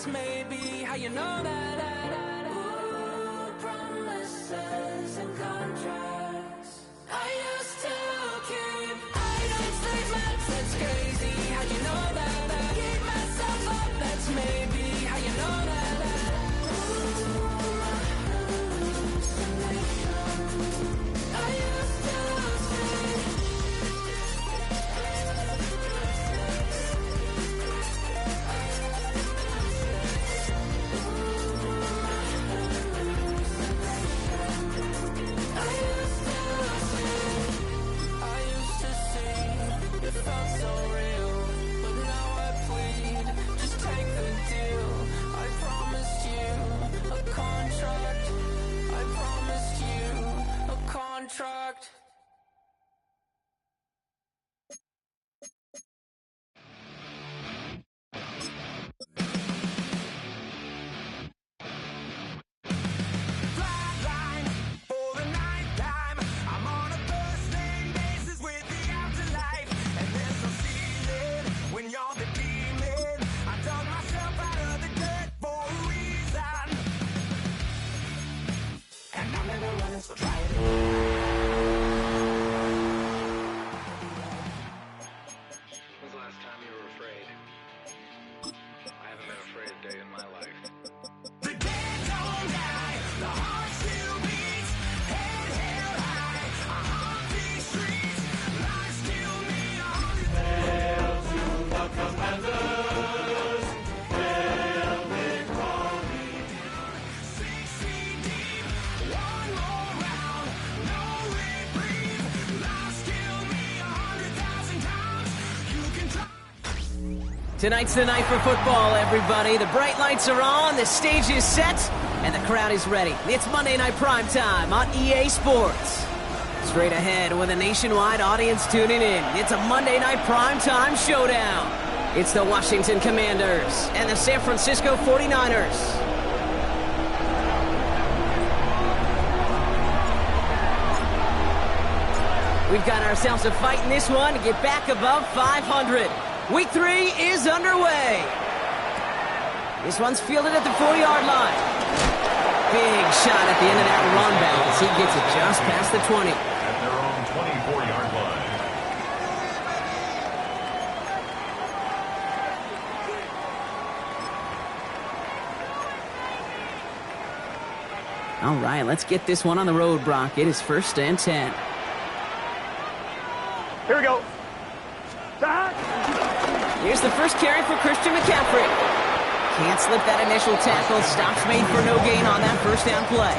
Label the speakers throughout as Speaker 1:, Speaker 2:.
Speaker 1: that's maybe how you know that. Ooh, promises and contracts I used to keep. I don't sleep much, that's crazy. How you know that? Keep myself up, that's maybe how you know that. Ooh, my hallucination. I used to contract.
Speaker 2: Flatline for the night time. I'm on a first name basis with the afterlife, and there's no ceiling when you're the demon. I dug myself out of the dirt for a reason, and I'm never running, so try it again.
Speaker 3: When's the last time you were afraid? I haven't been afraid a day in my life.
Speaker 2: The dead don't die, the heart still beats, head held high, I haunt these streets, life still me on. Hail to the commanders, hail victory. 6 feet deep, one more round, no reprieve, life still me 100,000 times. You can try.
Speaker 4: Tonight's the night for football, everybody. The bright lights are on, the stage is set, and the crowd is ready. It's Monday Night Primetime on EA Sports. Straight ahead with a nationwide audience tuning in, it's a Monday Night Primetime showdown. It's the Washington Commanders and the San Francisco 49ers. We've got ourselves a fight in this one to get back above 500. Week 3 is underway. This one's fielded at the 4-yard line. Big shot at the end of that run back as he gets it just past the 20.
Speaker 5: At their own 24-yard line.
Speaker 4: All right, let's get this one on the road, Brock. It is 1st and 10.
Speaker 6: Here we go. Stop.
Speaker 4: Here's the first carry for Christian McCaffrey. Can't slip that initial tackle. Stops made for no gain on that first down play.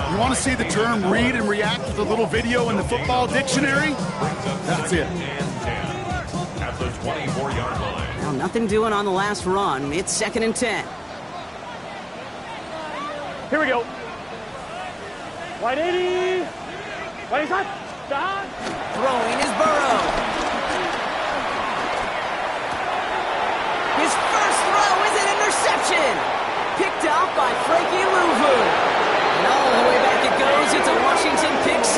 Speaker 7: You want to see the term read and react with a little video in the football dictionary? That's it.
Speaker 5: At the 24-yard line.
Speaker 4: Well, nothing doing on the last run. It's 2nd and 10.
Speaker 6: Here we go. Wide 80. Wide side. Stop.
Speaker 4: Throwing is Burrow. His first throw is an interception. Picked off by Frankie Louvu. And all the way back it goes. It's a Washington pick 6.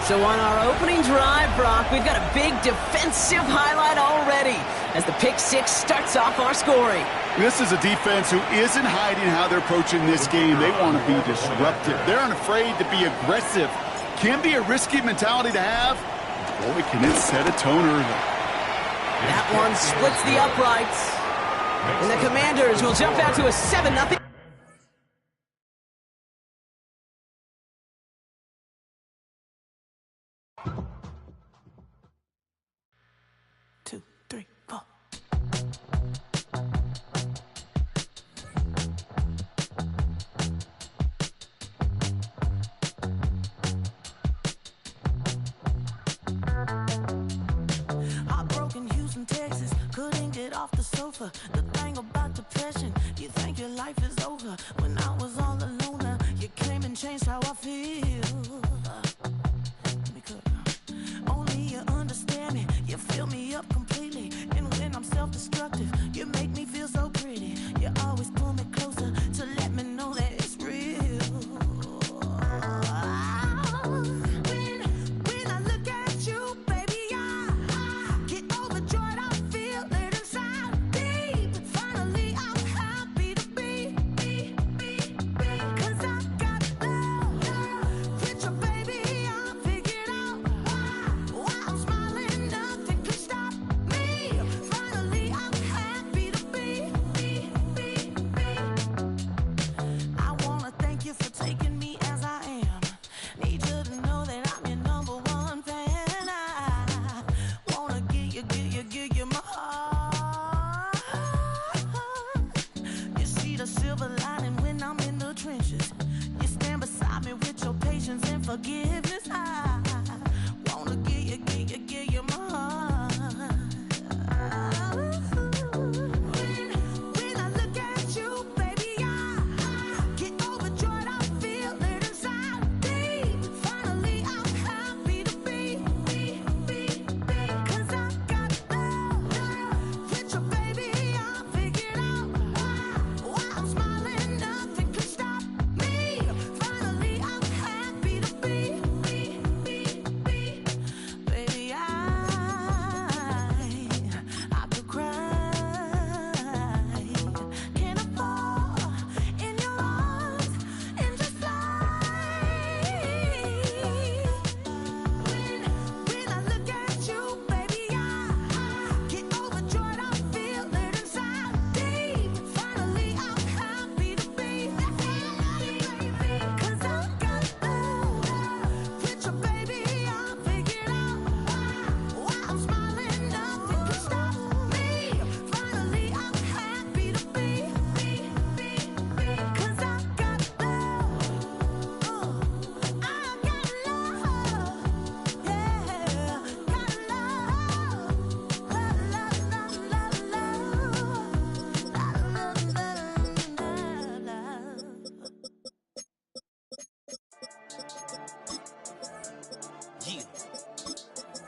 Speaker 4: So on our opening drive, Brock, we've got a big defensive highlight already as the pick 6 starts off our scoring.
Speaker 7: This is a defense who isn't hiding how they're approaching this game. They want to be disruptive. They're unafraid to be aggressive. Can be a risky mentality to have. Boy, can it set a tone early.
Speaker 4: That one splits the uprights. And the Commanders will jump out to a 7-0.
Speaker 8: The thing about depression, you think your life is over. When I was all alone, you came and changed how I feel. Because only you understand me, you fill me up completely. And when I'm self-destructive, you make me feel so pretty. You always pull me closer to let me know that it's real. When I look at you, baby, I get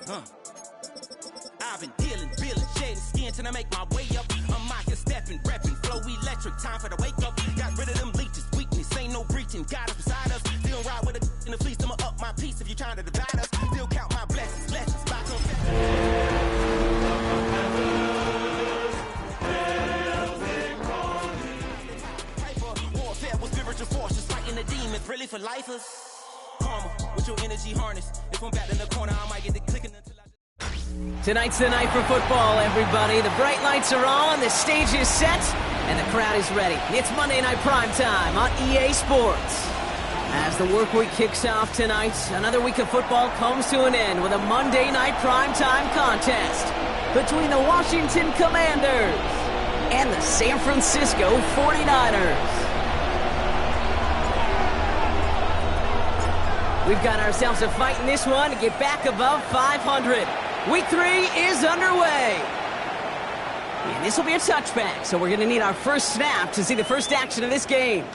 Speaker 9: I've been dealing, feeling, shedding skin till I make my way up. I'm out here stepping, repping, flow electric, time for the wake up. Got rid of them leeches, weakness, ain't no breaching. God is beside us, still ride with a in the fleece. I'ma up my piece if you're trying to divide us. Still count my blessings, lessons, by warfare with spiritual forces, fighting the demons, really for lifers. Karma, with your energy harness. If I'm back in the corner, I might get the clicking until I...
Speaker 4: Tonight's the night for football, everybody. The bright lights are on, the stage is set, and the crowd is ready. It's Monday Night Prime Time on EA Sports. As the work week kicks off tonight, another week of football comes to an end with a Monday Night Prime Time contest between the Washington Commanders and the San Francisco 49ers. We've got ourselves a fight in this one to get back above 500. Week 3 is underway. And this will be a touchback, so we're going to need our first snap to see the first action of this game.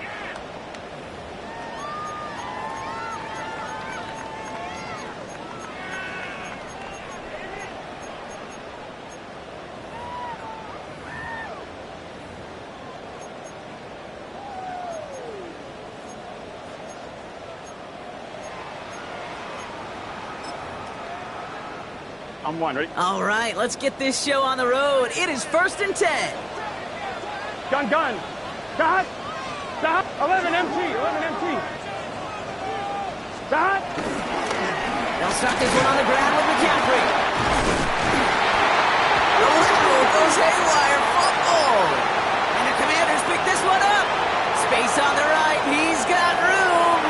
Speaker 6: I'm one, ready?
Speaker 4: All right, let's get this show on the road. It is 1st and 10.
Speaker 6: Gun. Stop. 11 empty. Stop.
Speaker 4: They'll start this one on the ground with McCaffrey. Oh, goes haywire. Fumble. And the Commanders pick this one up. Space on the right. He's got room.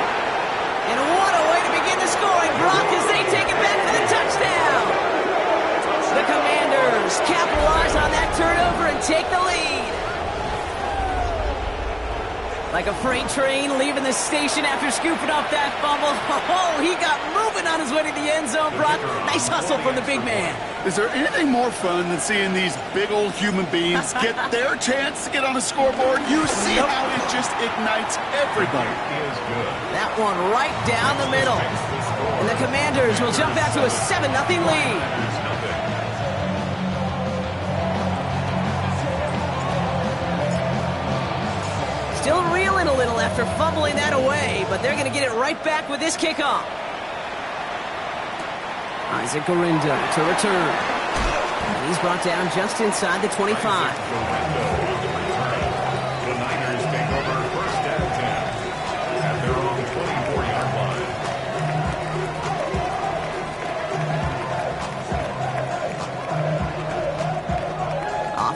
Speaker 4: And what a way to begin the scoring, Brock, as they take it back for the touchdown. The Commanders capitalize on that turnover and take the lead. Like a freight train leaving the station after scooping up that fumble. Oh, he got moving on his way to the end zone, Brock. Nice hustle from the big man.
Speaker 7: Is there anything more fun than seeing these big old human beings get their chance to get on a scoreboard? You see how it just ignites everybody.
Speaker 4: That one right down the middle. And the Commanders will jump out to a 7-0 lead. Still reeling a little after fumbling that away, but they're going to get it right back with this kickoff. Isaac Garinda to return. He's brought down just inside the 25.
Speaker 5: The Niners take over 1st and 10 at their own 24-yard line.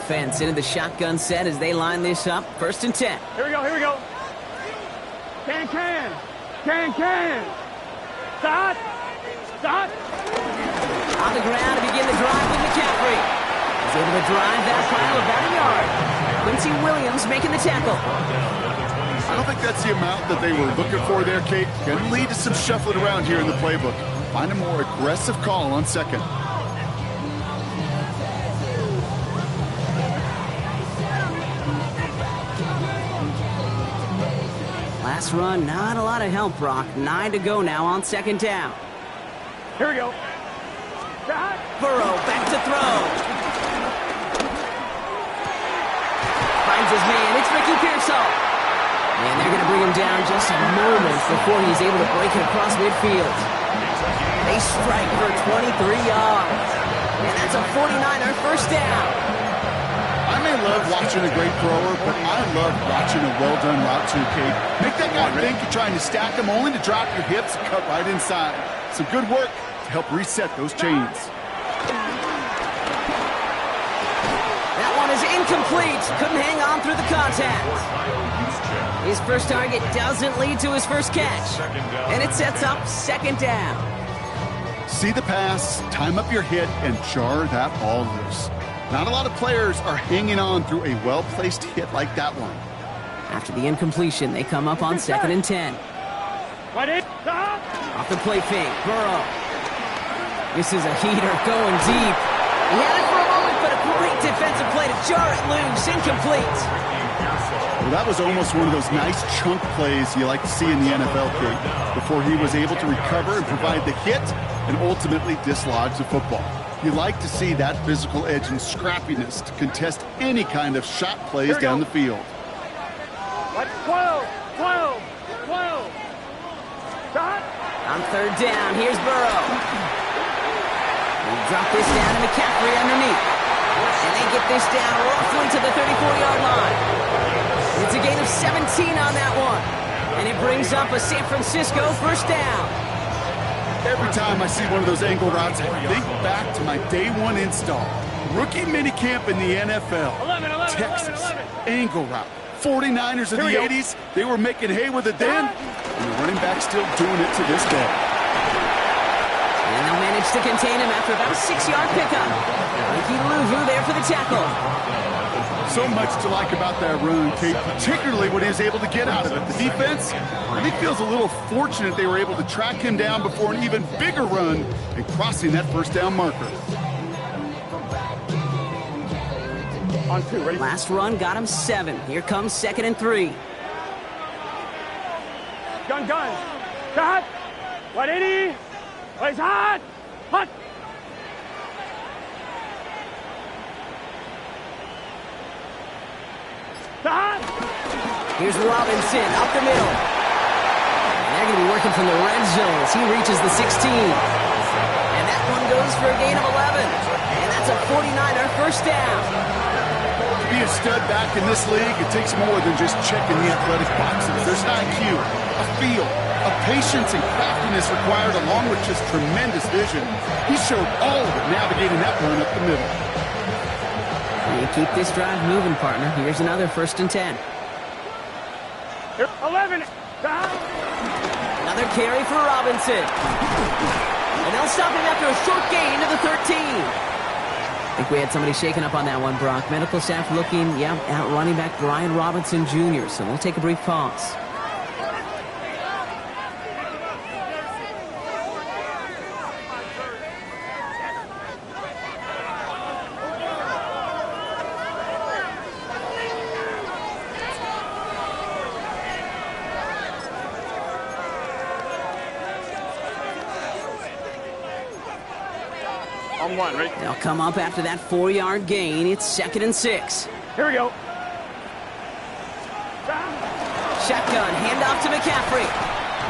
Speaker 4: Offense into the shotgun set as they line this up. 1st and 10.
Speaker 6: Here we go. Can. Stop.
Speaker 4: On the ground to begin the drive with McCaffrey. He's able to drive that pile about a yard. Quincy Williams making the tackle.
Speaker 7: I don't think that's the amount that they were looking for there, Kate. Going to lead to some shuffling around here in the playbook. Find a more aggressive call on second.
Speaker 4: Last run, not a lot of help, Brock. 9 to go now on 2nd down.
Speaker 6: Here we go.
Speaker 4: Burrow back to throw. Finds his man. It's Ricky Pearsall. And they're going to bring him down just a moment before he's able to break it across midfield. They strike for 23 yards. And that's a 49er 1st down.
Speaker 7: I may love watching a great thrower, but I love watching a well-done route too, Kate. Make that guy think you're trying to stack him only to drop your hips and cut right inside. Some good work to help reset those chains.
Speaker 4: That one is incomplete. Couldn't hang on through the contact. His first target doesn't lead to his first catch. And it sets up 2nd down.
Speaker 7: See the pass, time up your hit, and jar that ball loose. Not a lot of players are hanging on through a well-placed hit like that one.
Speaker 4: After the incompletion, they come up on 2nd and 10. Off the play fake, Burrow. This is a heater going deep. He had it for a moment, but a great defensive play to jar it loose. Incomplete.
Speaker 7: Well, that was almost one of those nice chunk plays you like to see in the NFL, Kate, before he was able to recover and provide the hit and ultimately dislodge the football. You like to see that physical edge and scrappiness to contest any kind of shot plays down the field.
Speaker 6: 12, 12, 12. Shot.
Speaker 4: On third down, here's Burrow. We'll drop this down to McCaffrey underneath. And they get this down roughly to the 34-yard line. It's a gain of 17 on that one. And it brings up a San Francisco first down.
Speaker 7: Every time I see one of those angle routes, I think back to my day one install. Rookie minicamp in the NFL. Texas, angle route. 49ers of the 80s, they were making hay with it then, and the running back's still doing it to this day.
Speaker 4: And they'll manage to contain him after about a 6-yard pickup. Ricky Louvu there for the tackle.
Speaker 7: So much to like about that run, Kate, particularly what he was able to get out of it. The defense, I think, feels a little fortunate they were able to track him down before an even bigger run and crossing that first down marker.
Speaker 6: On 2, ready?
Speaker 4: Last run got him 7. Here comes 2nd and 3.
Speaker 6: Gun. Shot. 180. Place hot. Hot. Shot.
Speaker 4: Here's Robinson up the middle. And they're going to be working from the red zone as he reaches the 16. And that one goes for a gain of 11. And that's a 49er first down.
Speaker 7: To be a stud back in this league, it takes more than just checking the athletic boxes. There's an IQ, a feel, a patience and craftiness required along with just tremendous vision. He showed all of it navigating that run up the middle.
Speaker 4: You keep this drive moving, partner. Here's another 1st and 10.
Speaker 6: 11. Shot.
Speaker 4: Another carry for Robinson. And they'll stop him after a short gain to the 13. I think we had somebody shaking up on that one, Brock. Medical staff looking, at running back Brian Robinson Jr., so we'll take a brief pause.
Speaker 6: On 1, ready?
Speaker 4: They'll come up after that 4-yard gain. It's 2nd and 6.
Speaker 6: Here we go.
Speaker 4: Shotgun, handoff to McCaffrey.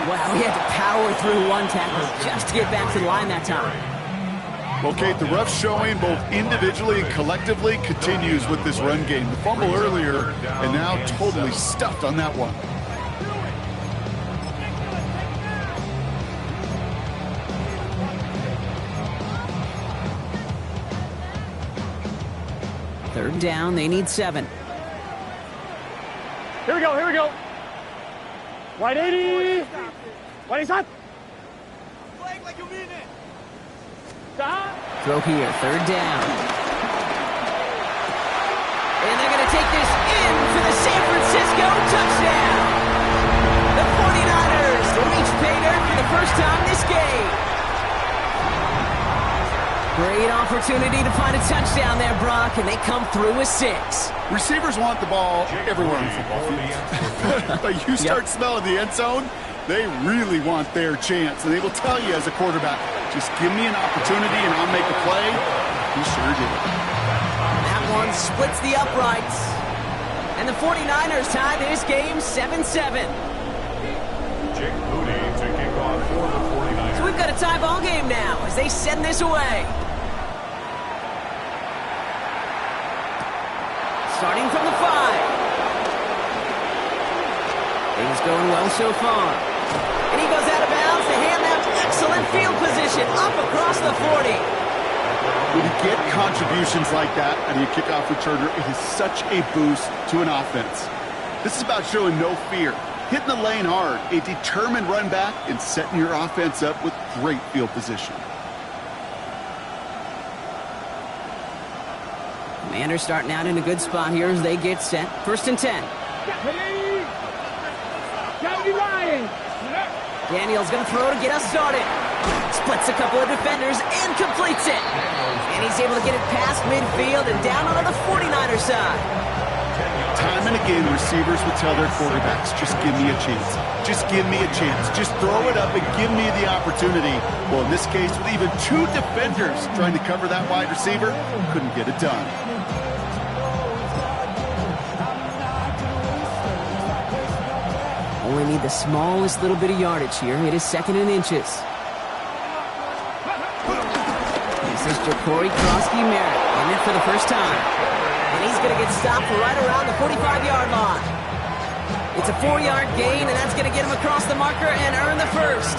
Speaker 4: Wow, he had to power through one tackle just to get back to the line that time.
Speaker 7: Well, Kate, the rough showing both individually and collectively continues with this run game. The fumble earlier, and now totally stuffed on that one.
Speaker 4: Third down, they need 7.
Speaker 6: Here we go. Wide 80. Wide is hot.
Speaker 2: Flag like you mean it.
Speaker 6: Shot.
Speaker 4: Throw here, 3rd down. And they're going to take this in for the San Francisco touchdown. The 49ers reach pay dirt for the first time this game. Great opportunity to find a touchdown there, Brock, and they come through with 6.
Speaker 7: Receivers want the ball everywhere on the football field. But you start smelling the end zone, they really want their chance. And they will tell you as a quarterback, just give me an opportunity and I'll make a play. He sure did.
Speaker 4: That one splits the uprights. And the 49ers tie this game 7-7.
Speaker 5: Jake Moody to kick off for the 49ers.
Speaker 4: So we've got a tie ball game now as they send this away. Starting from the 5. Things going well so far. And he goes out of bounds to hand them excellent field position up across the 40.
Speaker 7: When you get contributions like that out of your kickoff returner, it is such a boost to an offense. This is about showing no fear, hitting the lane hard, a determined run back, and setting your offense up with great field position.
Speaker 4: Commanders starting out in a good spot here as they get set. 1st and 10. Daniel's going to throw to get us started. Splits a couple of defenders and completes it. And he's able to get it past midfield and down onto the 49er side.
Speaker 7: Time and again, receivers would tell their quarterbacks, just give me a chance. Just give me a chance. Just throw it up and give me the opportunity. Well, in this case, with even 2 defenders trying to cover that wide receiver, couldn't get it done.
Speaker 4: Only need the smallest little bit of yardage here. It is 2nd and inches. This is Jacory Krosky-Merritt in it for the first time. And he's going to get stopped right around the 45-yard line. It's a 4-yard gain, and that's going to get him across the marker and earn the first.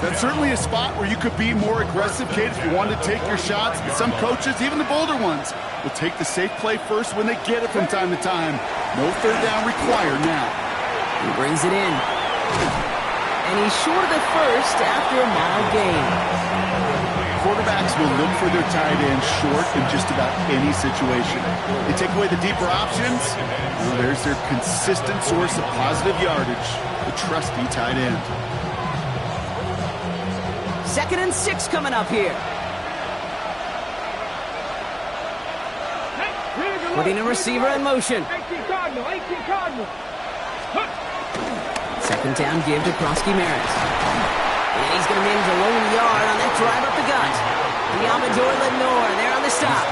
Speaker 7: That's certainly a spot where you could be more aggressive, Kate, if you wanted to take your shots. But some coaches, even the bolder ones, will take the safe play first when they get it from time to time. No 3rd down required now.
Speaker 4: He brings it in. And he's short of the first after a mild gain.
Speaker 7: Quarterbacks will look for their tight end short in just about any situation. They take away the deeper options. Well, there's their consistent source of positive yardage, the trusty tight end.
Speaker 4: 2nd and 6 coming up here. Putting a receiver in motion.
Speaker 6: 18 Cardinal.
Speaker 4: 2nd down give to Krosky-Merritt. And he's going to manage a lone yard on that drive up the gut. The Amador Lenore, they're on the stop.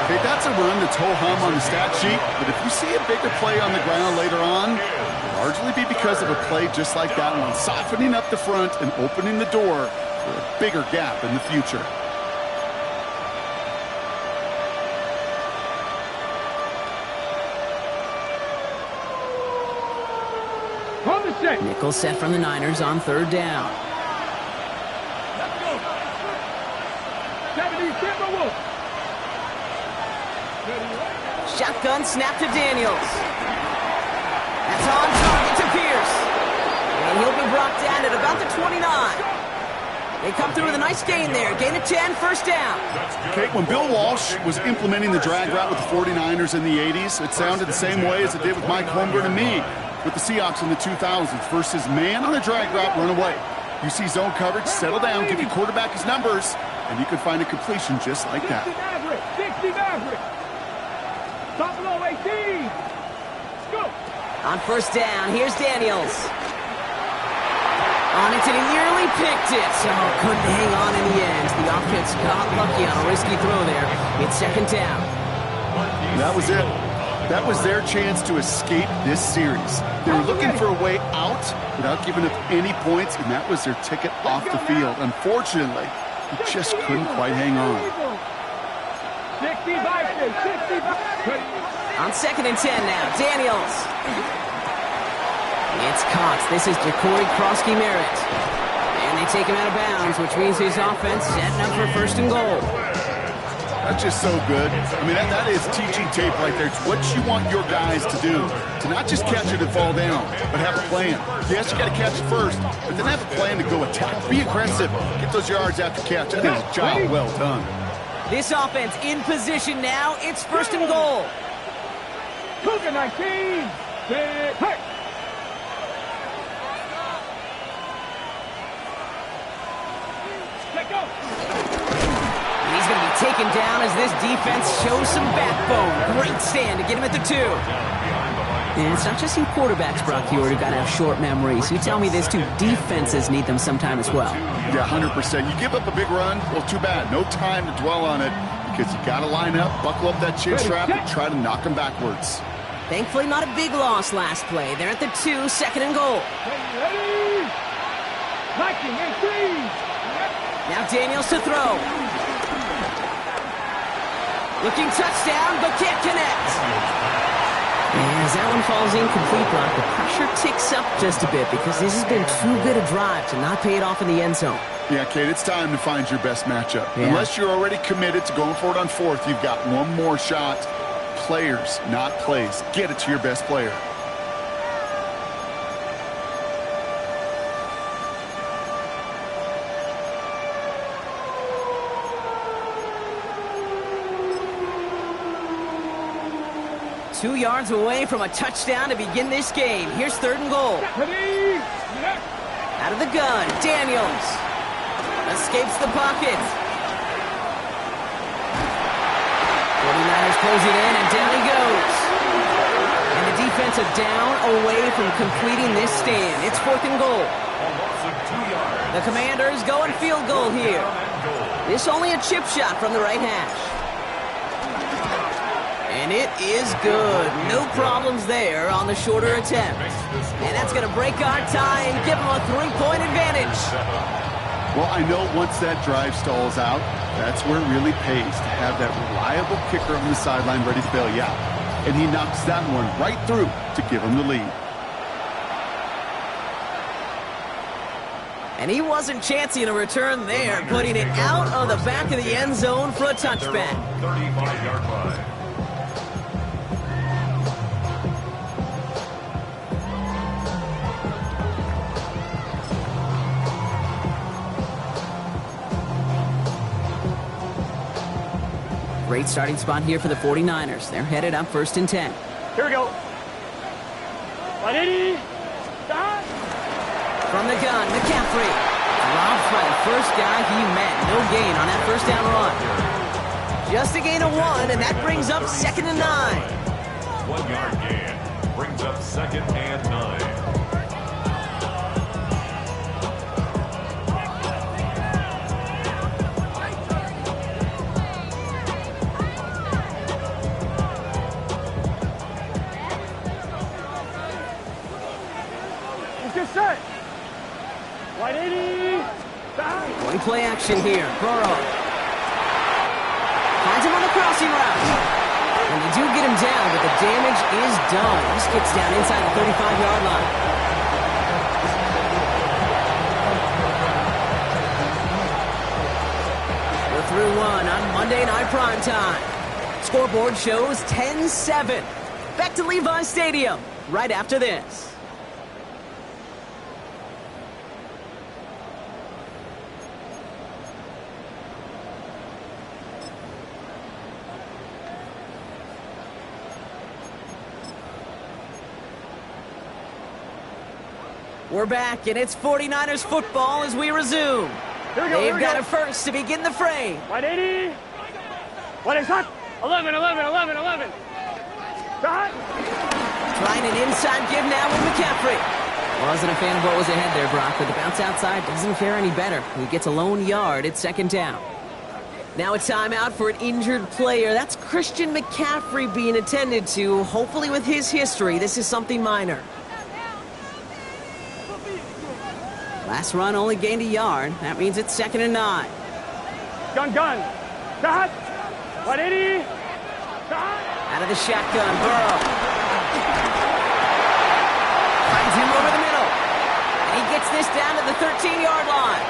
Speaker 7: Okay, that's a run that's ho-hum on the stat sheet, but if you see a bigger play on the ground later on, it'll largely be because of a play just like that one, softening up the front and opening the door for a bigger gap in the future.
Speaker 4: Nickel set from the Niners on 3rd down. Shotgun snap to Daniels. That's on target to Pierce. And he'll be brought down at about the 29. They come through with a nice gain there. Gain of 10, 1st down.
Speaker 7: Okay, when Bill Walsh was implementing the drag route with the 49ers in the 80s, it sounded the same way as it did with Mike Holmgren and me with the Seahawks in the 2000s versus man on a drag route, run away. You see zone coverage, settle down, give your quarterback his numbers, and you can find a completion just like that.
Speaker 6: 60 Maverick. Top below 18. Let's go.
Speaker 4: On 1st down, here's Daniels. On it, and he nearly picked it, so couldn't hang on in the end. The offense got lucky on a risky throw there. It's 2nd down.
Speaker 7: That was it. That was their chance to escape this series. They were looking for a way out without giving up any points, and that was their ticket off the field. Unfortunately, he just couldn't quite hang on.
Speaker 6: 65.
Speaker 4: On 2nd and 10 now, Daniels. It's Cox. This is Jacory Krosky-Merritt. And they take him out of bounds, which means his offense setting up for 1st and goal.
Speaker 7: That's just so good. I mean, that is teaching tape right there. It's what you want your guys to do. To not just catch it and fall down, but have a plan. Yes, you got to catch it first, but then have a plan to go attack. Be aggressive. Get those yards after catch. That is a job well done.
Speaker 4: This offense in position now. It's 1st and goal.
Speaker 6: Cougar 19. Hey. Let go.
Speaker 4: He's going to be taken down as this defense shows some backbone. Great stand to get him at the 2. And it's not just you quarterbacks, Brock Hewitt, who got to have short memories. You tell me this too, defenses need them sometime as well.
Speaker 7: Yeah, 100%. You give up a big run, well, too bad. No time to dwell on it because you got to line up, buckle up that chin strap, and try to knock them backwards.
Speaker 4: Thankfully, not a big loss last play. They're at the 2, 2nd and goal.
Speaker 6: Ready? Liking 18.
Speaker 4: Now Daniels to throw. Looking touchdown, but can't connect. And as that one falls incomplete, Brock, the pressure ticks up just a bit because this has been too good a drive to not pay it off in the end zone.
Speaker 7: Yeah, Kate, it's time to find your best matchup.
Speaker 4: Yeah.
Speaker 7: Unless you're already committed to going for it on 4th, you've got one more shot. Players, not plays. Get it to your best player.
Speaker 4: Two yards away from a touchdown to begin this game. Here's 3rd and goal.
Speaker 6: Ready?
Speaker 4: Out of the gun, Daniels. Escapes the pocket. 49ers close it in, and down he goes. It's a down away from completing this stand. It's 4th and goal.
Speaker 5: A loss of 2 yards.
Speaker 4: The Commanders going field goal here. This only a chip shot from the right hash. And it is good. No problems there on the shorter attempt. And that's going to break our tie and give them a 3-point advantage.
Speaker 7: Well, I know once that drive stalls out, that's where it really pays to have that reliable kicker on the sideline ready to bail you out. And he knocks that one right through to give him the lead.
Speaker 4: And he wasn't chancing a return there, putting it out of the back of the end zone for a touchback.
Speaker 5: 35-yard line.
Speaker 4: Great starting spot here for the 49ers. They're headed up 1st and 10.
Speaker 6: Here we go. 180. Stop.
Speaker 4: From the gun, McCaffrey. Dropped by the first guy he met. No gain on that first down run. Just a gain of 1, and that brings up 2nd and 9.
Speaker 5: 1 yard gain. Brings up 2nd and 9.
Speaker 6: Get set. 180. Stop.
Speaker 4: Going play action here. Burrow. Finds him on the crossing route. And they do get him down, but the damage is done. He just gets down inside the 35-yard line. We're through 1 on Monday Night Primetime. Scoreboard shows 10-7. Back to Levi Stadium right after this. We're back, and it's 49ers football as we resume. They've got it first to begin the fray.
Speaker 6: 180. What is that? 11. Stop.
Speaker 4: Trying an inside give now with McCaffrey. Wasn't a fan of what was ahead there, Brock, but the bounce outside doesn't fare any better. He gets a lone yard at 2nd down. Now a timeout for an injured player. That's Christian McCaffrey being attended to. Hopefully with his history, this is something minor. Last run only gained a yard. That means it's 2nd and 9.
Speaker 6: Gun. Stop. 180. Stop.
Speaker 4: Out of the shotgun, Burrow. Finds him over the middle. And he gets this down to the 13-yard line.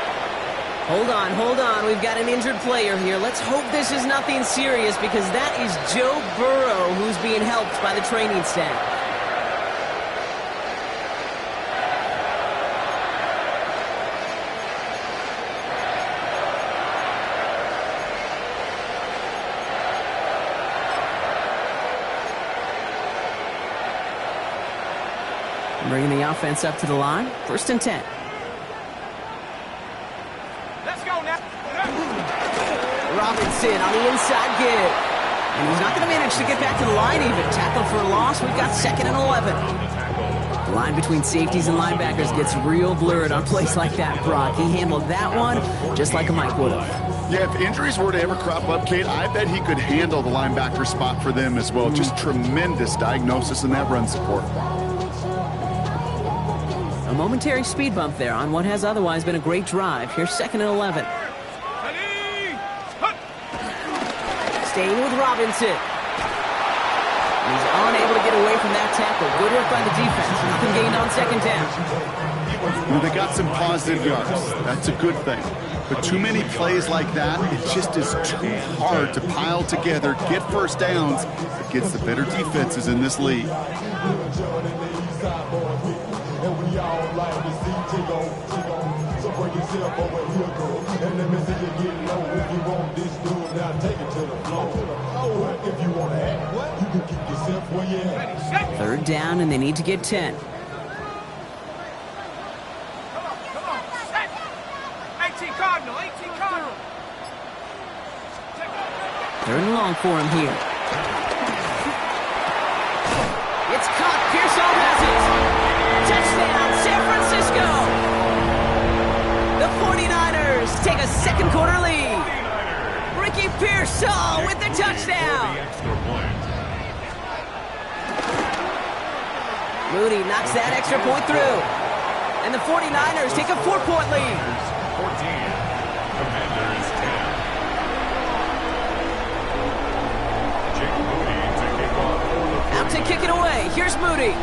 Speaker 4: Hold on. We've got an injured player here. Let's hope this is nothing serious because that is Joe Burrow who's being helped by the training staff. Bringing the offense up to the line. 1st and 10.
Speaker 2: Let's go now.
Speaker 4: Robinson on the inside give. And he's not going to manage to get back to the line even. Tackle for a loss. We've got 2nd and 11. The line between safeties and linebackers gets real blurred on plays like that, Brock. He handled that one just like a Mike would have.
Speaker 7: Yeah, if injuries were to ever crop up, Kate, I bet he could handle the linebacker spot for them as well. Just tremendous diagnosis in that run support.
Speaker 4: A momentary speed bump there on what has otherwise been a great drive. Here's 2nd and 11. Staying with Robinson. He's unable to get away from that tackle. Good work by the defense. Nothing gained on 2nd down.
Speaker 7: Well, they got some positive yards. That's a good thing. But too many plays like that, it just is too hard to pile together, get first downs against the better defenses in this league.
Speaker 4: Third down, and they need to get 10.
Speaker 2: Come on. 18 Cardinal. 18 Cardinal.
Speaker 4: 3rd and long for him here. It's caught. Pierce Touchdown, San Francisco! The 49ers take a second quarter lead. Ricky Pearsall with the touchdown.
Speaker 5: The extra point.
Speaker 4: Moody knocks that extra point through. And the 49ers take a 4-point lead.
Speaker 5: 14. Commanders 10. Jake Moody to kick off for the
Speaker 4: Out to kick it away. Here's Moody.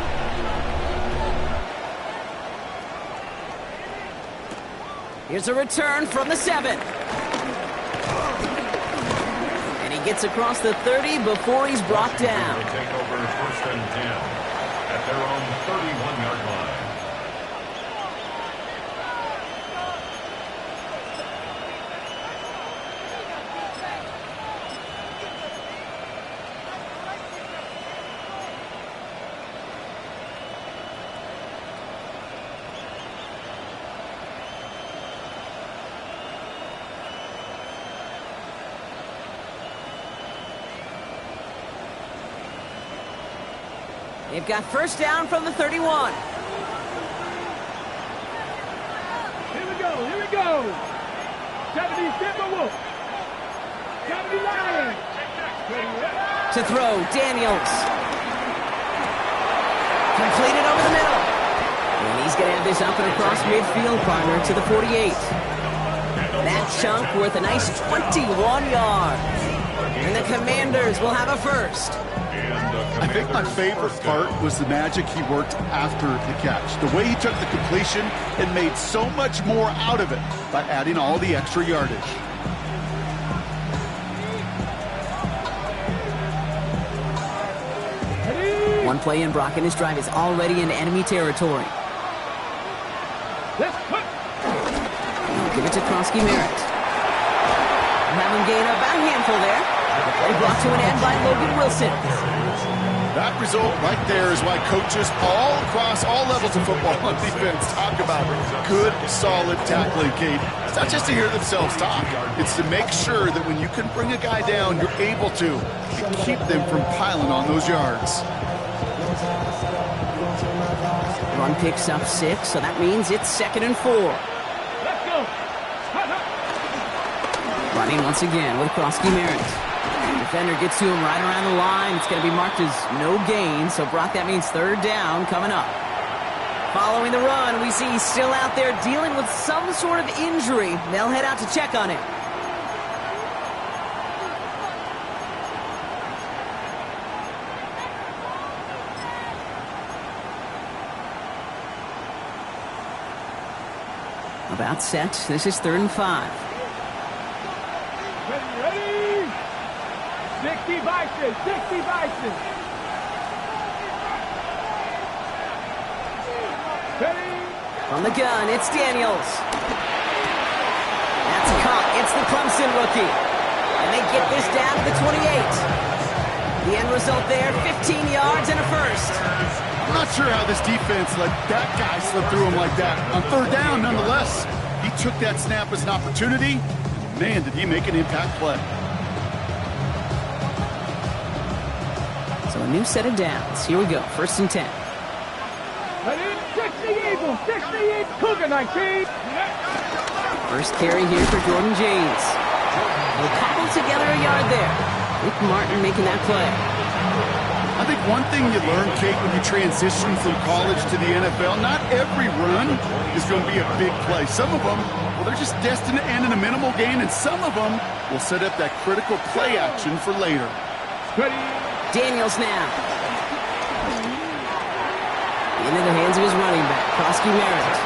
Speaker 4: Here's a return from the 7. And he gets across the 30 before he's brought down.
Speaker 5: They take over first and 10 at their own 31-yard line.
Speaker 4: They've got first down from the 31.
Speaker 6: Here we go, here we go. 70 Timberwolves. 70 Lions.
Speaker 4: To throw, Daniels. Completed over the middle. And he's going to have this up and across midfield prior to the 48. That chunk worth a nice 21 yards. And the Commanders will have a first.
Speaker 7: I think my favorite part was the magic he worked after the catch. The way he took the completion and made so much more out of it by adding all the extra yardage.
Speaker 4: One play in, Brock, and his drive is already in enemy territory. Give it to Kronsky Merritt. Have him gain about a handful there. They brought to an end by Logan Wilson.
Speaker 7: That result right there is why coaches all across all levels of football on defense talk about good, solid tackling, Kate. It's not just to hear themselves talk. It's to make sure that when you can bring a guy down, you're able to keep them from piling on those yards.
Speaker 4: Run picks up 6, so that means it's 2nd and 4.
Speaker 6: Let's go.
Speaker 4: Running once again with Kronsky Merritt. Defender gets to him right around the line. It's going to be marked as no gain. So, Brock, that means 3rd down coming up. Following the run, we see he's still out there dealing with some sort of injury. They'll head out to check on him. About set. This is 3rd and 5.
Speaker 6: Ready? 60 Bison, 60 Bison. Ready?
Speaker 4: From the gun, it's Daniels. That's caught. It's the Clemson rookie. And they get this down to the 28. The end result there, 15 yards and a first.
Speaker 7: I'm not sure how this defense let that guy slip through him like that. On 3rd down, nonetheless, he took that snap as an opportunity. Man, did he make an impact play.
Speaker 4: So a new set of downs. Here we go, 1st and 10.
Speaker 6: Ready? 60 Eagles, 60 Eagles. Cougar 19.
Speaker 4: First carry here for Jordan James. They'll cobble together a yard there. Rick Martin making that play.
Speaker 7: I think one thing you learn, Kate, when you transition from college to the NFL, not every run is going to be a big play. Some of them, well, they're just destined to end in a minimal gain, and some of them will set up that critical play action for later.
Speaker 6: Ready?
Speaker 4: Daniels now. Into the hands of his running back, Kronsky Merritt.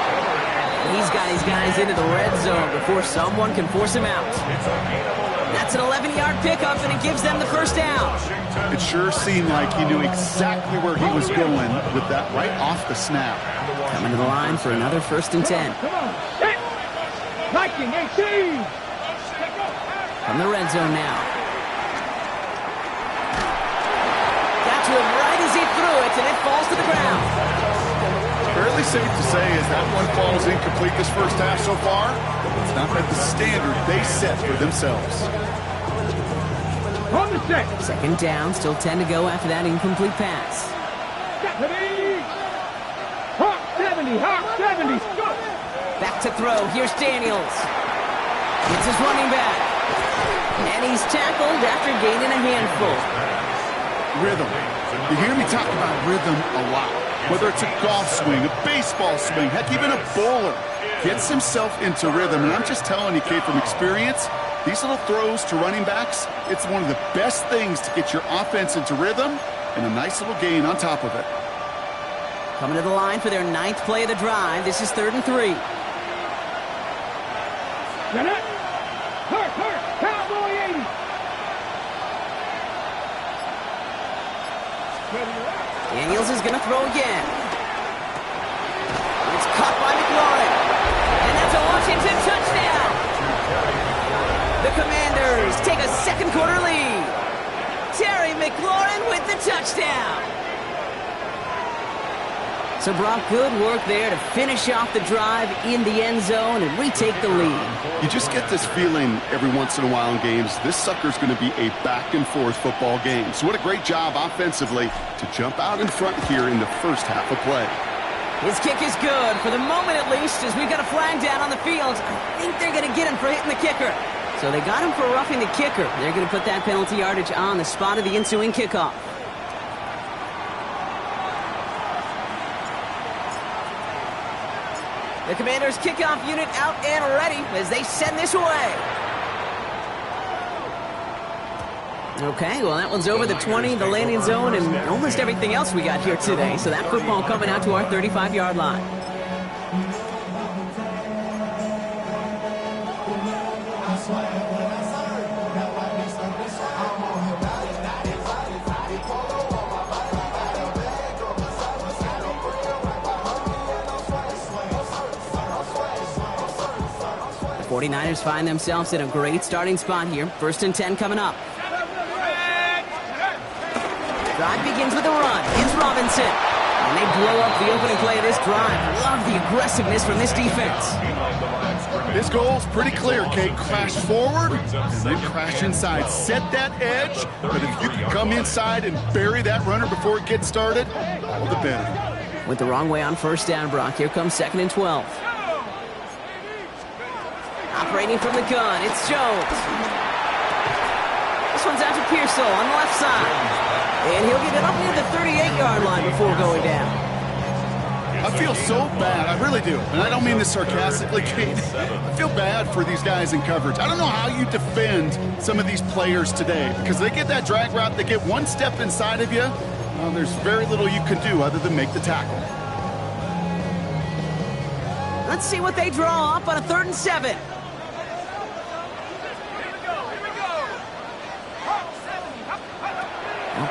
Speaker 4: He's got his guys into the red zone before someone can force him out. That's an 11-yard pickup, and it gives them the first down.
Speaker 7: It sure seemed like he knew exactly where he was going with that right off the snap.
Speaker 4: Coming to the line for another 1st and 10.
Speaker 6: Come on. Hit. Viking 18.
Speaker 4: From the red zone now. Got to him right as he threw it, and it falls to the ground.
Speaker 7: Fairly safe to say as that one falls incomplete this first half so far, it's not met the standard they set for themselves.
Speaker 6: On the set.
Speaker 4: 2nd down, still 10 to go after that incomplete pass.
Speaker 6: Ready? Hot. 70, hot 70.
Speaker 4: Back to throw. Here's Daniels. It's his running back. And he's tackled after gaining a handful.
Speaker 7: Rhythm. You hear me talk about rhythm a lot. Whether it's a golf swing, a baseball swing, heck, even a bowler gets himself into rhythm. And I'm just telling you, Kate, from experience, these little throws to running backs, it's one of the best things to get your offense into rhythm and a nice little gain on top of it.
Speaker 4: Coming to the line for their 9th play of the drive. This is 3rd and 3.
Speaker 6: Cowboy 80.
Speaker 4: Daniels is going to throw again. It's caught by McLaurin. And that's a Washington touchdown. The Commanders take a second quarter lead. Terry McLaurin with the touchdown. So Brock, good work there to finish off the drive in the end zone and retake the lead.
Speaker 7: You just get this feeling every once in a while in games, this sucker's going to be a back-and-forth football game. So what a great job offensively to jump out in front here in the first half of play.
Speaker 4: His kick is good, for the moment at least, as we've got a flag down on the field. I think they're going to get him for hitting the kicker. So they got him for roughing the kicker. They're going to put that penalty yardage on the spot of the ensuing kickoff. The Commanders' kickoff unit out and ready as they send this away. Okay, well, that one's over the 20, the landing zone, and almost everything else we got here today. So that football coming out to our 35-yard line. The 49ers find themselves in a great starting spot here. 1st and 10 coming up. Drive begins with a run. It's Robinson. And they blow up the opening play of this drive. Love the aggressiveness from this defense.
Speaker 7: This goal's pretty clear, Kate. Crash forward and then crash inside. Set that edge, but if you can come inside and bury that runner before it gets started, all the better.
Speaker 4: Went the wrong way on 1st down, Brock. Here comes 2nd and 12. Operating from the gun, it's Jones. This one's out to Pearsall on the left side. And he'll get it up near the 38-yard line before going down.
Speaker 7: I feel so bad, I really do. And I don't mean this sarcastically, Kate. I feel bad for these guys in coverage. I don't know how you defend some of these players today, because they get that drag route, they get one step inside of you, well, there's very little you can do other than make the tackle.
Speaker 4: Let's see what they draw up on a 3rd and 7.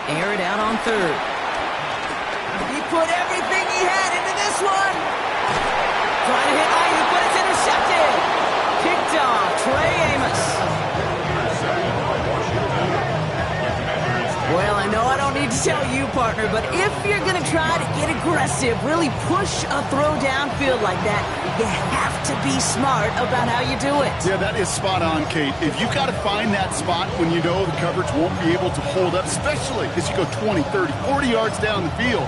Speaker 4: Air it out on 3rd. He put everything he had into this one. Trying to hit Ayuk, but it's intercepted. Picked off Trey Amos. Well, I know I don't need to tell you, partner, but if you're going to try to get aggressive, really push a throw downfield like that, you have to be smart about how you do it.
Speaker 7: Yeah, that is spot on, Kate. If you've got to find that spot when you know the coverage won't be able to hold up, especially as you go 20, 30, 40 yards down the field.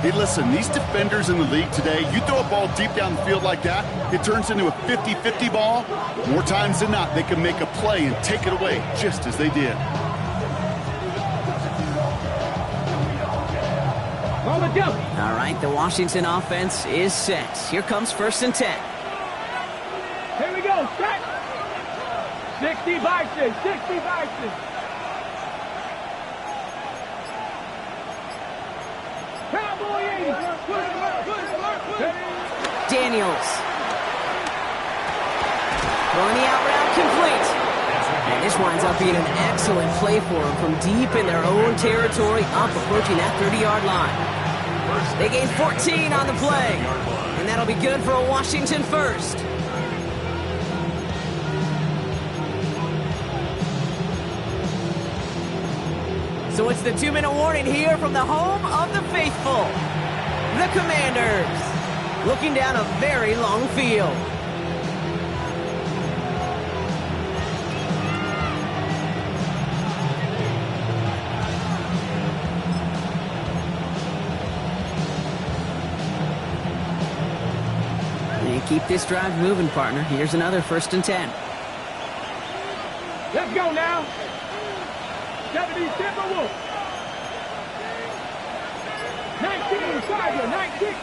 Speaker 7: Hey, listen, these defenders in the league today, you throw a ball deep down the field like that, it turns into a 50-50 ball. More times than not, they can make a play and take it away just as they did.
Speaker 4: All right, the Washington offense is set. Here comes 1st and 10.
Speaker 6: Here we go, set. 60 Bison, 60 Bison. Cowboy 80.
Speaker 4: Daniels. Throwing the out route complete. And this winds up being an excellent play for them from deep in their own territory, up approaching that 30-yard line. They gain 14 on the play, and that'll be good for a Washington 1st. So it's the 2-minute warning here from the home of the faithful. The Commanders, looking down a very long field. keep this drive moving, partner. Here's another 1st and 10.
Speaker 6: Let's go now. 70 Timberwolves. 19, Tiger, 19.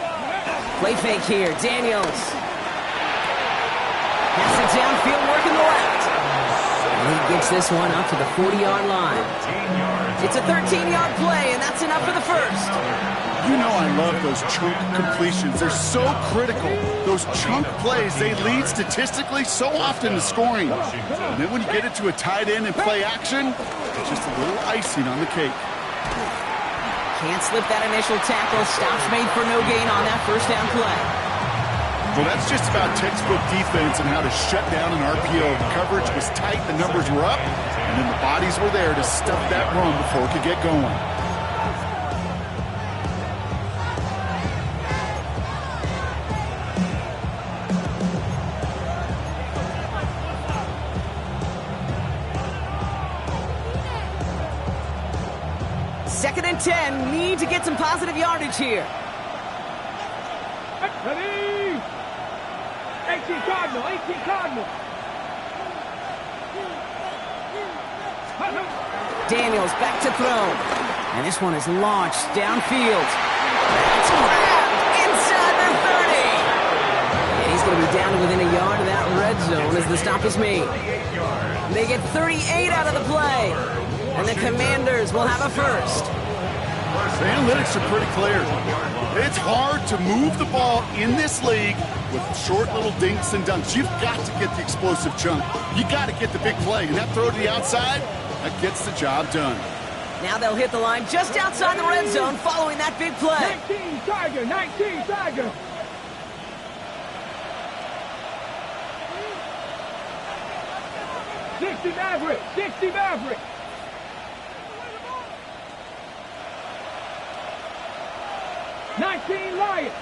Speaker 4: Play fake here. Daniels. Pass it downfield, working the left. And he gets this one up to the 40-yard line. It's a 13-yard play, and that's enough for the first.
Speaker 7: You know I love those chunk completions. They're so critical. Those chunk plays, they lead statistically so often to scoring. And then when you get it to a tight end and play action, it's just a little icing on the cake.
Speaker 4: Can't slip that initial tackle. Stops made for no gain on that 1st down play.
Speaker 7: Well, that's just about textbook defense and how to shut down an RPO. The coverage was tight, the numbers were up, and then the bodies were there to stuff that run before it could get going.
Speaker 4: Second and 10. Need to get some positive yardage here.
Speaker 6: Ready? 18 Cardinal, 18 Cardinal.
Speaker 4: Daniels back to throw. And this one is launched downfield. It's grabbed inside the 30. And he's going to be down to within a yard of that red zone as the stop is made. They get 38 out of the play. And the Commanders will have a first.
Speaker 7: The analytics are pretty clear. It's hard to move the ball in this league with short little dinks and dunks. You've got to get the explosive chunk. You got to get the big play. And that throw to the outside, that gets the job done.
Speaker 4: Now they'll hit the line just outside the red zone following that big play.
Speaker 6: 19 Tiger, 19 Tiger. Maverick, 60 Maverick. Lions.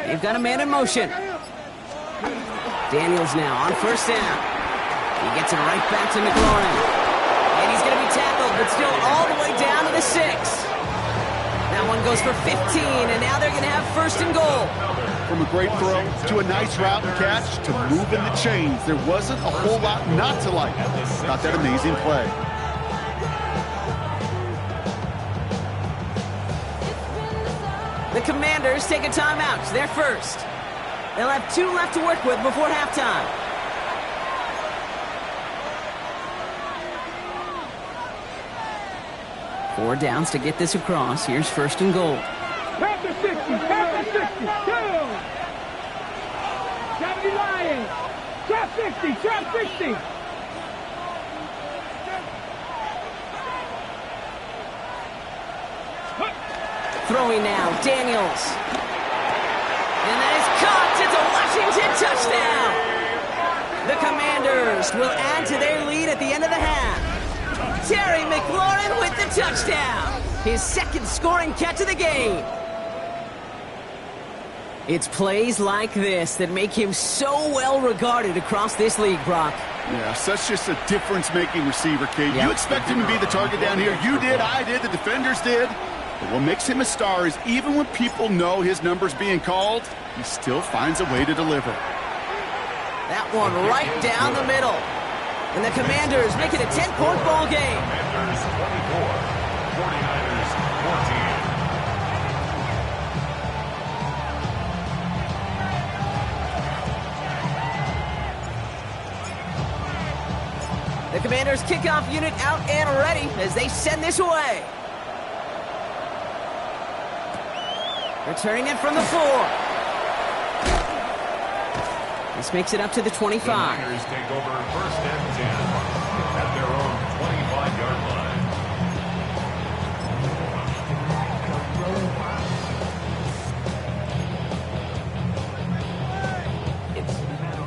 Speaker 4: They've got a man in motion. Daniels now on 1st down. He gets it right back to McLaurin. And he's going to be tackled, but still all the way down to the 6. That one goes for 15, and now they're going to have 1st and goal.
Speaker 7: From a great throw to a nice route and catch to moving the chains, there wasn't a whole lot not to like about that amazing play.
Speaker 4: The Commanders take a timeout. They're first. They'll have 2 left to work with before halftime. Four downs to get this across. Here's 1st and goal.
Speaker 6: Panther 60, Panther 60, down. 70 Lions. Trap 60, trap 60.
Speaker 4: Throwing now, Daniels. And that is caught. It's a Washington touchdown. The Commanders will add to their lead at the end of the half. Terry McLaurin with the touchdown. His 2nd scoring catch of the game. It's plays like this that make him so well regarded across this league, Brock.
Speaker 7: Yeah, such just a difference-making receiver, Kate. You expect him to be the target down here. You did, I did, the defenders did. But what makes him a star is even when people know his number's being called, he still finds a way to deliver.
Speaker 4: That one right down the middle. And the Commanders make it a 10-point ball game.
Speaker 5: Commanders 24, 49ers 14.
Speaker 4: The Commanders kickoff unit out and ready as they send this away. Returning it from the 4. This makes it up to the 25.
Speaker 5: The Niners take over 1st and 10 at their own 25-yard line.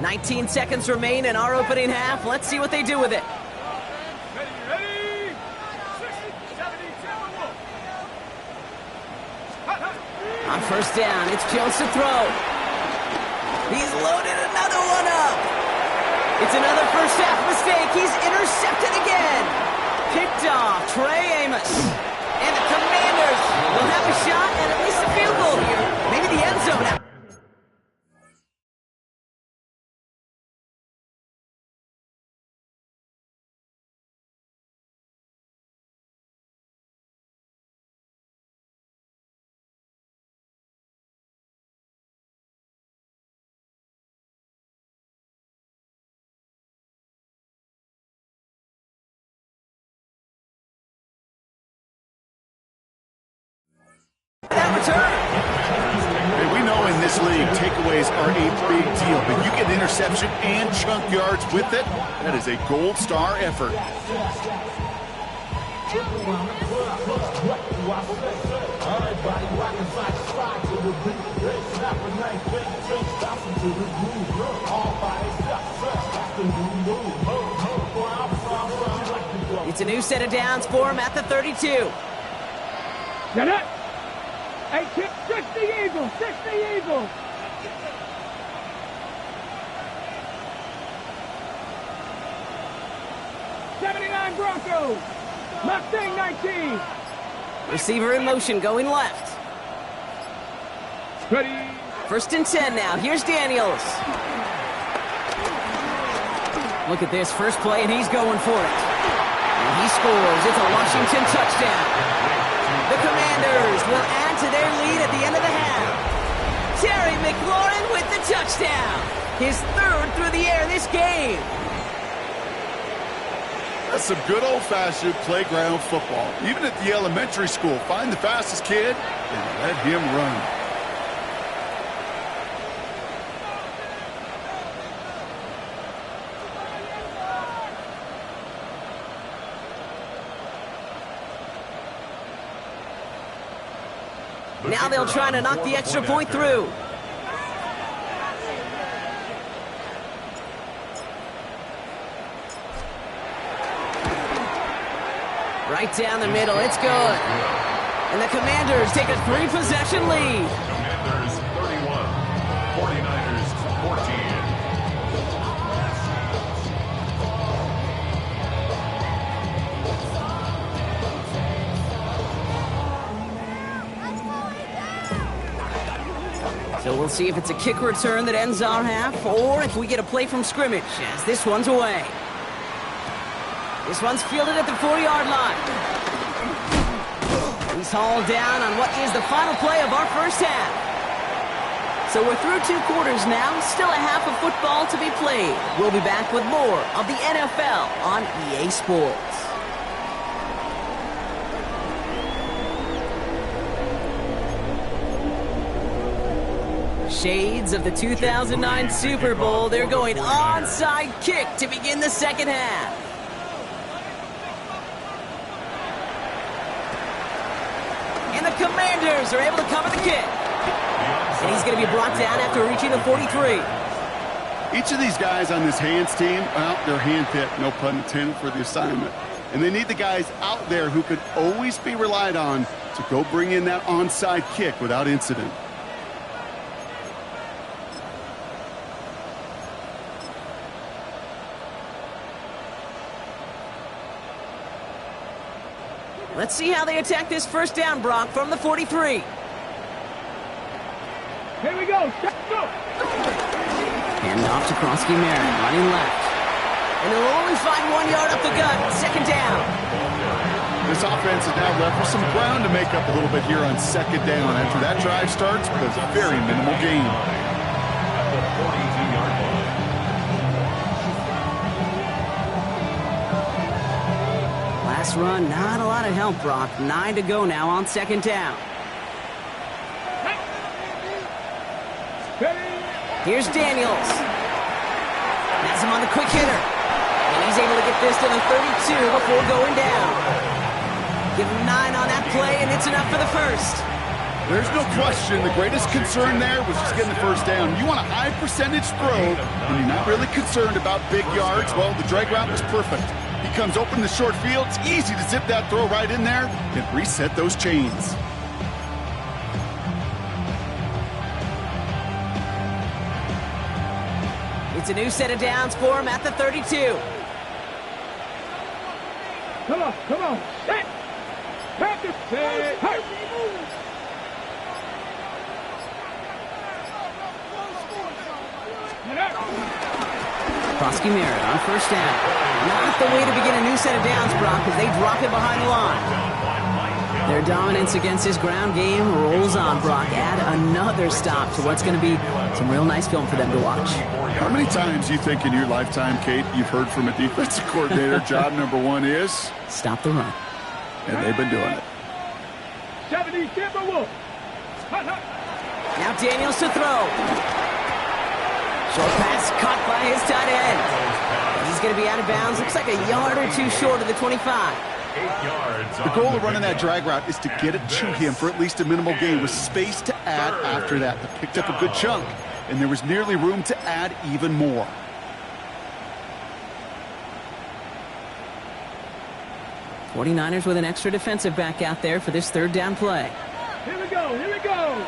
Speaker 4: 19 seconds remain in our opening half. Let's see what they do with it.
Speaker 6: Ready? 70 Timberwolves.
Speaker 4: On 1st down, it's Jones to throw. He's loaded another one up. It's another 1st half mistake. He's intercepted again. Picked off Trey Amos. And the Commanders will have a shot at least a field goal here. return.
Speaker 7: Hey, we know in this league, takeaways are a big deal, but you get interception and chunk yards with it. That is a gold star effort.
Speaker 4: It's a new set of downs for him at the 32.
Speaker 6: Get it. Hey, kick 60 Eagles, 60 Eagles. '79 Broncos. Mustang 19.
Speaker 4: Receiver in motion going left.
Speaker 6: Ready.
Speaker 4: 1st and 10 now. Here's Daniels. Look at this first play, and he's going for it. And he scores. It's a Washington touchdown. The Commanders will add to their lead at the end of the half. Terry McLaurin with the touchdown. His 3rd through the air this game.
Speaker 7: That's some good old-fashioned playground football. Even at the elementary school, find the fastest kid and let him run.
Speaker 4: Now they'll try to knock the extra point through. Right down the middle, it's good. And the Commanders take a 3-possession lead.
Speaker 5: Commanders 31, 49ers 14.
Speaker 4: So we'll see if it's a kick return that ends our half, or if we get a play from scrimmage, as this one's away. This one's fielded at the 4-yard line. He's hauled down on what is the final play of our first half. So we're through 2 quarters now, still a half of football to be played. We'll be back with more of the NFL on EA Sports. Shades of the 2009 Super Bowl. They're going onside kick to begin the second half. And the Commanders are able to cover the kick. And he's going to be brought down after reaching the 43.
Speaker 7: Each of these guys on this hands team, well, they're hand-picked, no pun intended, for the assignment. And they need the guys out there who could always be relied on to go bring in that onside kick without incident.
Speaker 4: Let's see how they attack this first down, Brock, from the 43.
Speaker 6: Here we go. Go.
Speaker 4: Hand off to Krosky Merritt, running left. And they'll only find 1 yard up the gut. Second down.
Speaker 7: This offense is now left with some ground to make up a little bit here on second down. After that drive starts, because a very minimal gain.
Speaker 5: At the 42-yard line.
Speaker 4: Last run, not a lot of help, Brock. 9 to go now on second down. Here's Daniels. That's him on the quick hitter. And he's able to get this to the 32 before going down. Give him 9 on that play, and it's enough for the first.
Speaker 7: There's no question. The greatest concern there was just getting the first down. You want a high percentage throw, and you're not really concerned about big yards. Well, the drag route was perfect. He comes open in the short field. It's easy to zip that throw right in there and reset those chains.
Speaker 4: It's a new set of downs for him at the 32.
Speaker 6: Come on, come on. Hey. Practice. Hey. Hey.
Speaker 4: Krosky Merritt on first down. Not the way to begin a new set of downs, Brock, as they drop it behind the line. Their dominance against this ground game rolls on, Brock. Add another stop to what's going to be some real nice film for them to watch.
Speaker 7: How many times do you think in your lifetime, Kate, you've heard from a defensive coordinator, job number 1 is?
Speaker 4: Stop the run.
Speaker 7: And they've been doing it.
Speaker 6: 70 Timberwolves.
Speaker 4: Now Daniels to throw. Short pass caught by his tight end. He's going to be out of bounds. Looks like a yard or two short of the 25.
Speaker 5: 8 yards.
Speaker 7: The goal of running that drag route is to get it to him for at least a minimal gain with space to add after that. They picked up a good chunk, and there was nearly room to add even more.
Speaker 4: '49ers with an extra defensive back out there for this third down play.
Speaker 6: Here we go, here we go.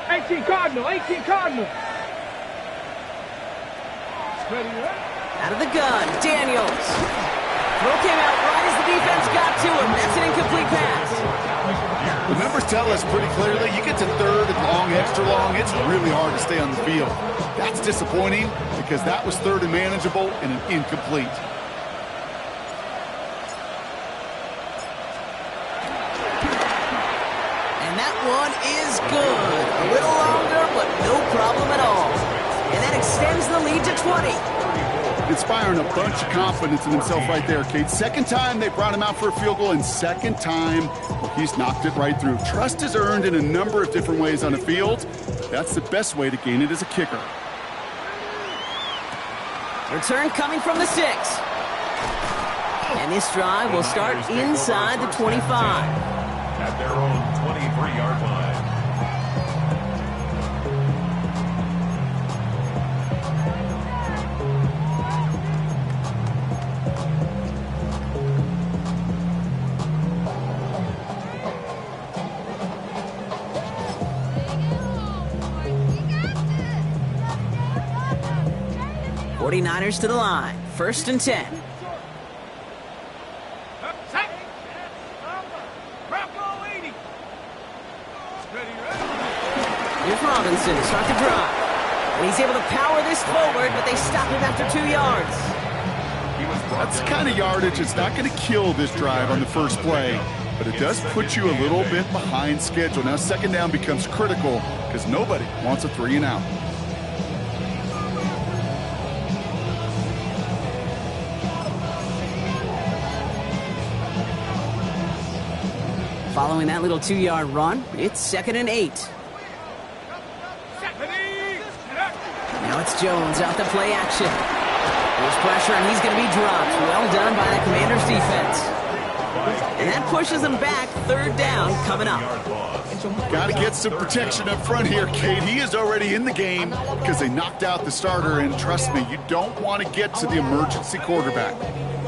Speaker 6: 18 Cardinal, 18 Cardinal.
Speaker 4: Out of the gun, Daniels. Throw came out right as the defense got to him. That's an incomplete pass.
Speaker 7: The numbers tell us pretty clearly, you get to third and long, extra long, it's really hard to stay on the field. That's disappointing because that was third and manageable and an incomplete.
Speaker 4: And that one is good. A little longer, but no problem at all. And that extends the lead to 20.
Speaker 7: Inspiring a bunch of confidence in himself right there, Kate. Second time they brought him out for a field goal, and second time, well, he's knocked it right through. Trust is earned in a number of different ways on the field. That's the best way to gain it as a kicker.
Speaker 4: Return coming from the 6. And this drive will start inside the 25.
Speaker 5: At their own 23-yard line.
Speaker 4: '49ers to the line. 1st and 10. Here's Robinson to start the drive. And he's able to power this forward, but they stop him after 2 yards.
Speaker 7: That's the kind of yardage that's not going to kill this drive on the first play, but it does put you a little bit behind schedule. Now second down becomes critical because nobody wants a 3 and out.
Speaker 4: Following that little 2-yard run, it's 2nd and 8. Now it's Jones out to play action. There's pressure, and he's going to be dropped. Well done by the Commanders' defense. And that pushes them back. 3rd down coming up.
Speaker 7: Got to get some protection up front here, Kate. He is already in the game because they knocked out the starter, and trust me, you don't want to get to the emergency quarterback.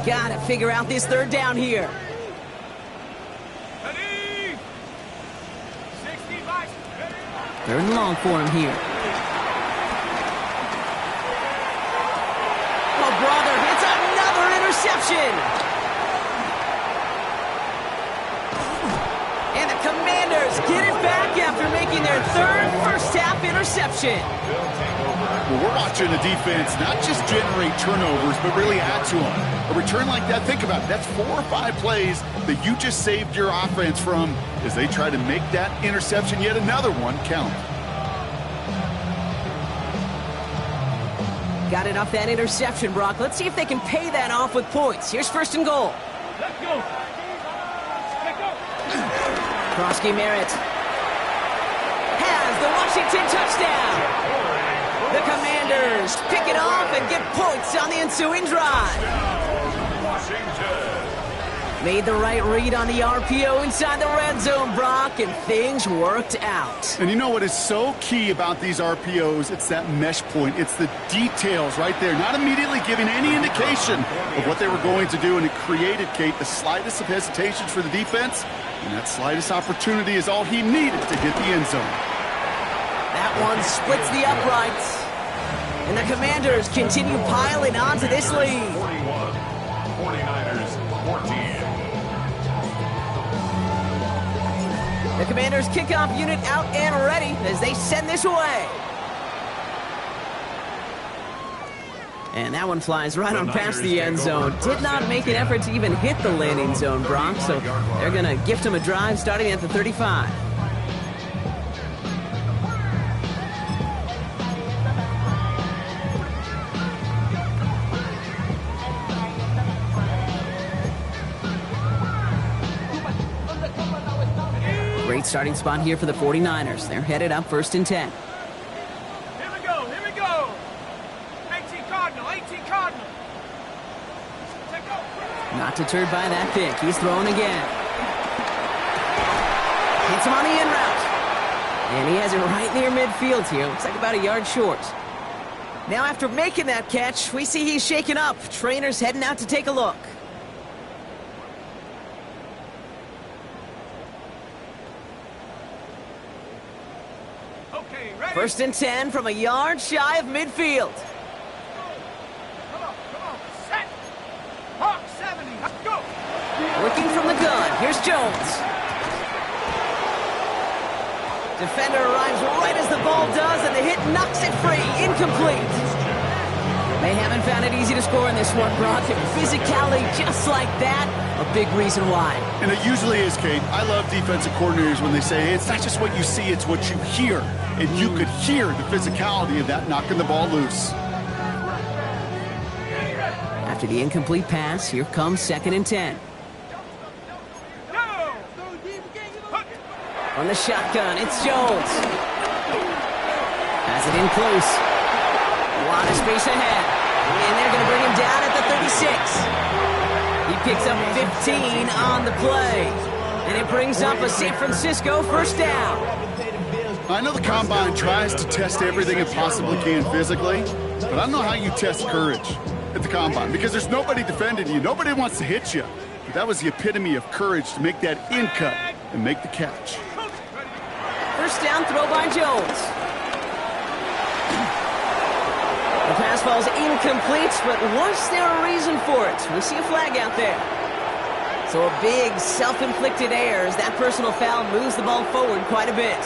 Speaker 4: Got to figure out this 3rd down here. Third and long for him here. Oh, brother, it's another interception. And the Commanders get it back after making their 3rd first-half interception.
Speaker 7: Well, we're watching the defense not just generate turnovers, but really add to them. A return like that, think about it, that's 4 or 5 plays that you just saved your offense from as they try to make that interception, yet another one, count.
Speaker 4: Got it off that interception, Brock. Let's see if they can pay that off with points. Here's 1st and goal.
Speaker 6: Let's go.
Speaker 4: Krosky Merritt has the Washington touchdown. The Commanders pick it off and get points on the ensuing drive. Made the right read on the RPO inside the red zone, Brock, and things worked out.
Speaker 7: And you know what is so key about these RPOs? It's that mesh point. It's the details right there, not immediately giving any indication of what they were going to do, and it created, Kate, the slightest of hesitations for the defense, and that slightest opportunity is all he needed to hit the end zone.
Speaker 4: That one splits the uprights, and the Commanders continue piling onto this lead.
Speaker 5: 41, 49ers 14.
Speaker 4: The Commanders' kickoff unit out and ready as they send this away. And that one flies right on past the end zone. Did not make an effort to even hit the landing zone, Brock, so they're going to gift him a drive starting at the 35. Great Great starting spot here for the 49ers. They're headed up 1st and 10.
Speaker 6: Here we go, here we go. 18 Cardinal, 18 Cardinal. Take off.
Speaker 4: Not deterred by that pick. He's throwing again. Hits him on the in route. And he has it right near midfield here. Looks like about a yard short. Now after making that catch, we see he's shaken up. Trainer's heading out to take a look.
Speaker 6: Okay, ready?
Speaker 4: 1st and 10 from a yard shy of midfield.
Speaker 6: Come on, set. Hawk 70, let's go.
Speaker 4: Working from the gun. Here's Jones. Defender arrives right as the ball does, and the hit knocks it free. Incomplete. They haven't found it easy to score in this one, Brock. Physicality just like that, a big reason why.
Speaker 7: And it usually is, Kate. I love defensive coordinators when they say, hey, it's not just what you see, it's what you hear. And you could hear the physicality of that knocking the ball loose.
Speaker 4: After the incomplete pass, here comes 2nd and 10. On the shotgun, it's Jones. Has it in close. A lot of space ahead. And they're going to bring him down at the 36. He picks up 15 on the play. And it brings up a San Francisco 1st down.
Speaker 7: I know the Combine tries to test everything it possibly can physically, but I don't know how you test courage at the Combine because there's nobody defending you. Nobody wants to hit you. But that was the epitome of courage to make that in cut and make the catch.
Speaker 4: 1st down throw by Jones. The pass ball's incomplete, but was there a reason for it? We see a flag out there. So a big self-inflicted error as that personal foul moves the ball forward quite a bit.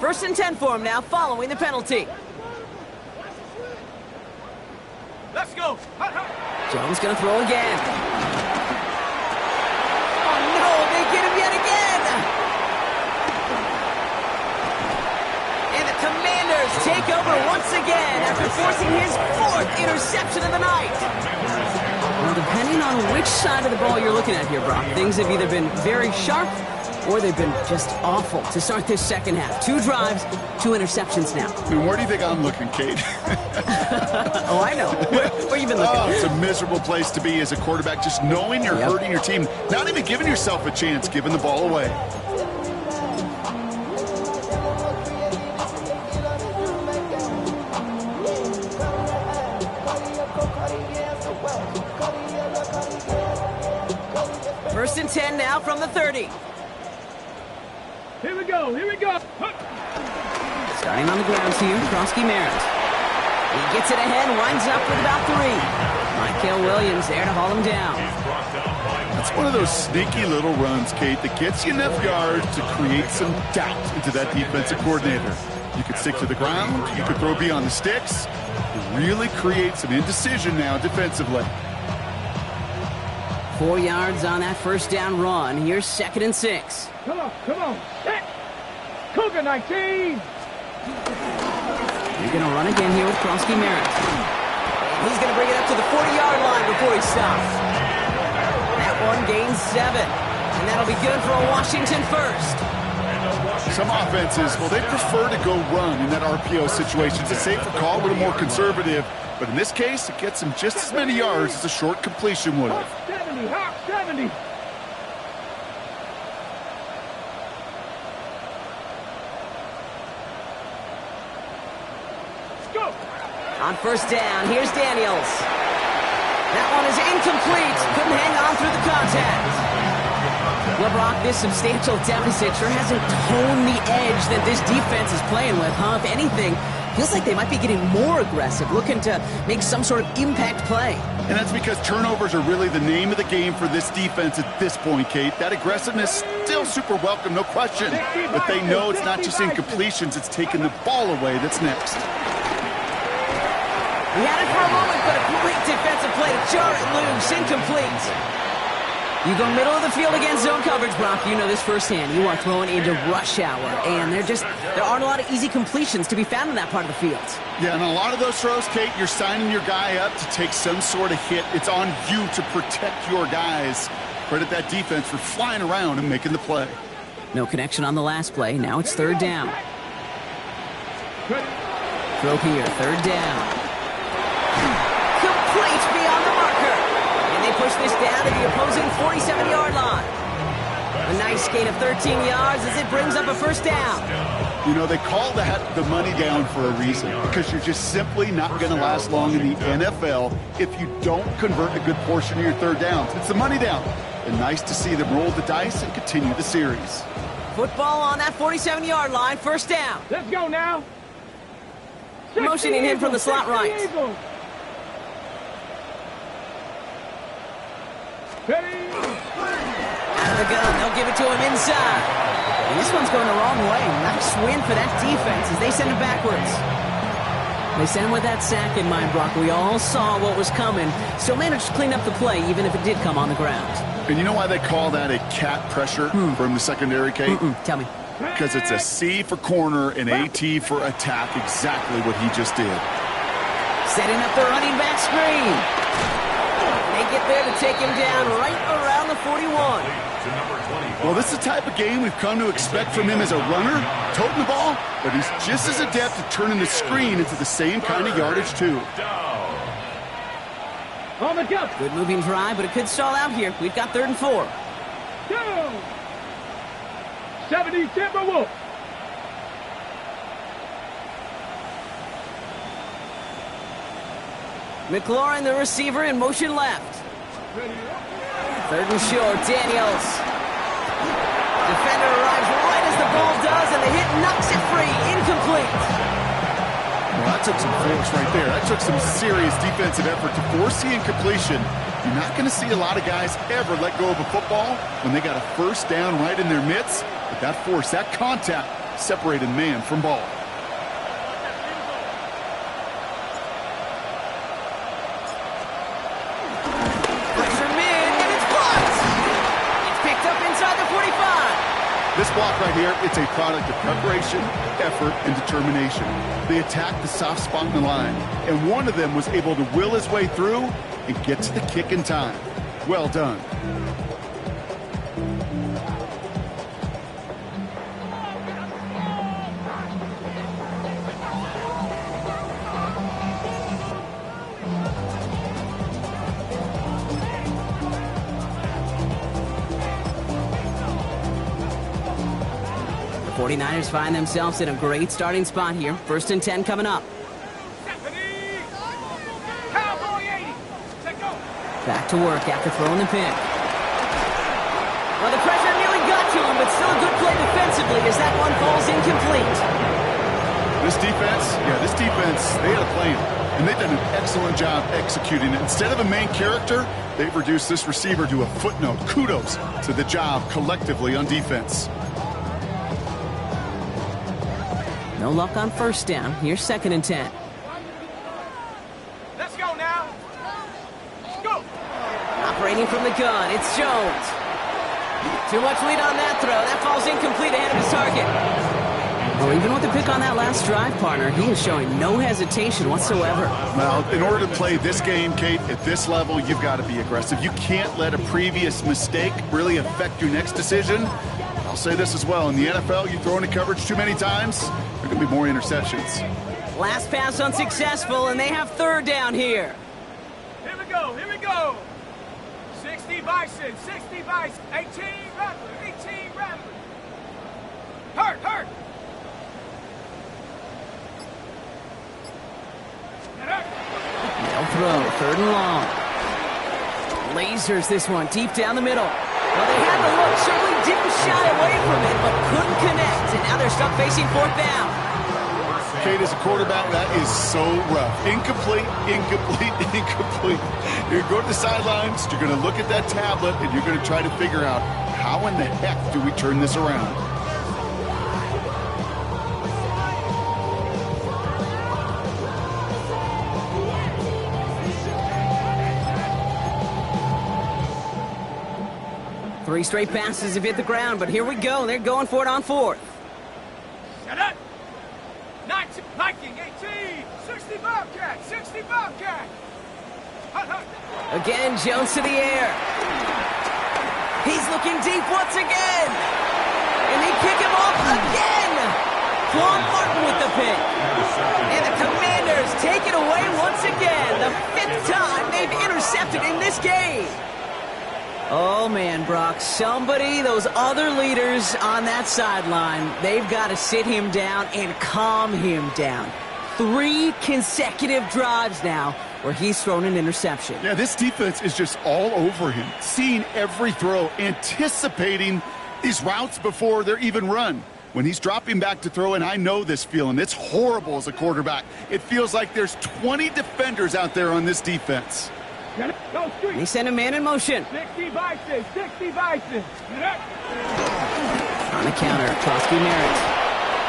Speaker 4: First and 10 for him now, following the penalty.
Speaker 6: Let's go.
Speaker 4: Jones gonna throw again. Oh no, they get him yet again! And the Commanders take over once again after forcing his 4th interception of the night. Well, depending on which side of the ball you're looking at here, Brock, things have either been very sharp or they've been just awful to start this 2nd half. 2 drives, 2 interceptions now.
Speaker 7: I mean, where do you think I'm looking, Kate?
Speaker 4: Oh, I know. Where you been looking?
Speaker 7: Oh, it's a miserable place to be as a quarterback, just knowing you're hurting your team, not even giving yourself a chance, giving the ball away.
Speaker 4: First and 10 now from the 30.
Speaker 6: Here we go, here we go.
Speaker 4: Starting on the ground here, Krosky Merritt. He gets it ahead, winds up with about 3. Michael Williams there to haul him down.
Speaker 7: That's one of those sneaky little runs, Kate, that gets you enough yards to create some doubt into that defensive coordinator. You could stick to the ground, you could throw beyond the sticks. It really creates some indecision now defensively.
Speaker 4: 4 yards on that 1st down run. Here's 2nd and 6.
Speaker 6: Come on. Set. Cougar 19.
Speaker 4: You're going to run again here with Krosky Merritt. He's going to bring it up to the 40-yard line before he stops. That one gains 7. And that'll be good for a Washington 1st.
Speaker 7: Some offenses, well, they prefer to go run in that RPO situation. It's a safer call, a little more conservative. But in this case, it gets them just as many yards as a short completion would have.
Speaker 6: Hawk 70. Let's go.
Speaker 4: On 1st down, here's Daniels. That one is incomplete. Couldn't hang on through the contact. Well, Brock, this substantial deficit sure hasn't toned the edge that this defense is playing with, huh? If anything, feels like they might be getting more aggressive, looking to make some sort of impact play.
Speaker 7: And that's because turnovers are really the name of the game for this defense at this point, Kate. That aggressiveness still super welcome, no question. But they know it's not just incompletions, it's taking the ball away that's next.
Speaker 4: He had it for a moment, but a great defensive play to jar it loose. Incomplete. You go middle of the field against zone coverage, Brock. You know this firsthand. You are throwing into rush hour, and there aren't a lot of easy completions to be found in that part of the field.
Speaker 7: Yeah, and a lot of those throws, Kate, you're signing your guy up to take some sort of hit. It's on you to protect your guys. Credit that defense for flying around and making the play.
Speaker 4: No connection on the last play. Now it's third down. Throw here, third down. Complete beyond the marker. And they push this down to the opposing 47-yard line. A nice gain of 13 yards as it brings up a first down.
Speaker 7: You know, they call that the money down for a reason, because you're just simply not going to last long in the NFL if you don't convert a good portion of your third downs. It's the money down. And nice to see them roll the dice and continue the series.
Speaker 4: Football on that 47-yard line, first down.
Speaker 6: Let's go now.
Speaker 4: Motioning him from the slot right. Out of the gun, they'll give it to him inside. And this one's going the wrong way. Nice win for that defense as they send him backwards. They sent him with that sack in mind, Brock. We all saw what was coming. Still managed to clean up the play, even if it did come on the ground.
Speaker 7: And you know why they call that a cat pressure from the secondary, Kate?
Speaker 4: Tell me.
Speaker 7: Because it's a C for corner and AT for attack, exactly what he just did.
Speaker 4: Setting up the running back screen. They get there to take him down right around the 41.
Speaker 7: Well, this is the type of game we've come to expect from him as a runner, toting the ball, but he's just as adept at turning the screen into the same kind of yardage, too.
Speaker 6: On the jump.
Speaker 4: Good moving drive, but it could stall out here. We've got 3rd and 4.
Speaker 6: Down. 70 Timberwolves.
Speaker 4: McLaurin, the receiver, in motion left. 3rd and short, Daniels. Defender arrives right as the ball does, and the hit knocks it free. Incomplete.
Speaker 7: Well, that took some force right there. That took some serious defensive effort to force the incompletion. You're not going to see a lot of guys ever let go of a football when they got a first down right in their midst. But that force, that contact, separated man from ball.
Speaker 4: Pressure mid, and it's blocked. It's picked up inside the 45.
Speaker 7: This block right here, it's a product of preparation, effort, and determination. They attacked the soft spot in the line, and one of them was able to will his way through and get to the kick in time. Well done.
Speaker 4: The 49ers find themselves in a great starting spot here. 1st and 10 coming up.
Speaker 6: Cowboy 80. Take go.
Speaker 4: Back to work after throwing the pick. Well, the pressure nearly got to him, but still a good play defensively as that one falls incomplete.
Speaker 7: This defense, they had a plan, and they've done an excellent job executing it. Instead of a main character, they've reduced this receiver to a footnote. Kudos to the job collectively on defense.
Speaker 4: No luck on 1st down. Here's 2nd and 10.
Speaker 6: Let's go now. Go.
Speaker 4: Operating from the gun, it's Jones. Too much lead on that throw. That falls incomplete ahead of his target. Well, even with the pick on that last drive, partner, he is showing no hesitation whatsoever.
Speaker 7: Well, in order to play this game, Kate, at this level, you've got to be aggressive. You can't let a previous mistake really affect your next decision. I'll say this as well. In the NFL, you throw into coverage too many times, there are going to be more interceptions.
Speaker 4: Last pass unsuccessful, and they have 3rd down here.
Speaker 6: Here we go. Here we go. 60 Bison. 60 Bison. 18 Rattler. 18 Rattler. Hurt.
Speaker 4: They'll throw, 3rd and long. Lasers this one, deep down the middle. Well, they had the look, certainly didn't shy away from it, but couldn't connect, and now they're stuck facing 4th down.
Speaker 7: Kate, as a quarterback, that is so rough. Incomplete. You're going to the sidelines, you're going to look at that tablet, and you're going to try to figure out how in the heck do we turn this around.
Speaker 4: 3 straight passes have hit the ground, but here we go. They're going for it on 4th.
Speaker 6: Shut up! 19, Viking, 18, 60 Bobcat, 60 Bobcat! Hut, hut.
Speaker 4: Again, Jones to the air. He's looking deep once again. And they pick him off again. Quan Martin with the pick. And the Commanders take it away once again. The 5th time they've intercepted in this game. Oh, man, Brock, somebody, those other leaders on that sideline, they've got to sit him down and calm him down. 3 consecutive drives now where he's thrown an interception.
Speaker 7: Yeah, this defense is just all over him, seeing every throw, anticipating these routes before they're even run. When he's dropping back to throw, and I know this feeling, it's horrible as a quarterback. It feels like there's 20 defenders out there on this defense.
Speaker 4: They send a man in motion.
Speaker 6: 60 Bison, 60 Bison!
Speaker 4: On the counter, Krosky Merritt.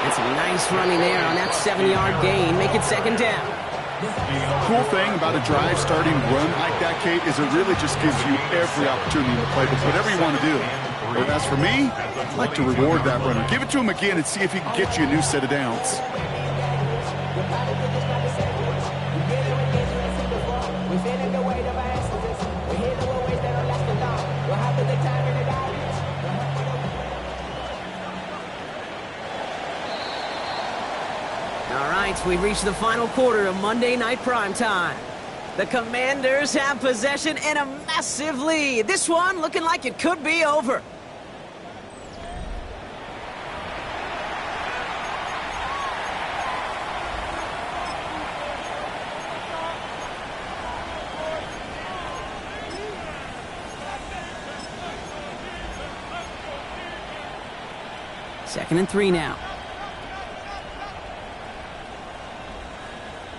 Speaker 4: And some nice running there on that 7-yard gain. Make it 2nd down.
Speaker 7: Cool thing about a drive starting run like that, Kate, is it really just gives you every opportunity to play with whatever you want to do. But as for me, I'd like to reward that runner. Give it to him again and see if he can get you a new set of downs.
Speaker 4: All right, we reached the final quarter of Monday Night Primetime. The Commanders have possession and a massive lead. This one looking like it could be over. Second and 3 now.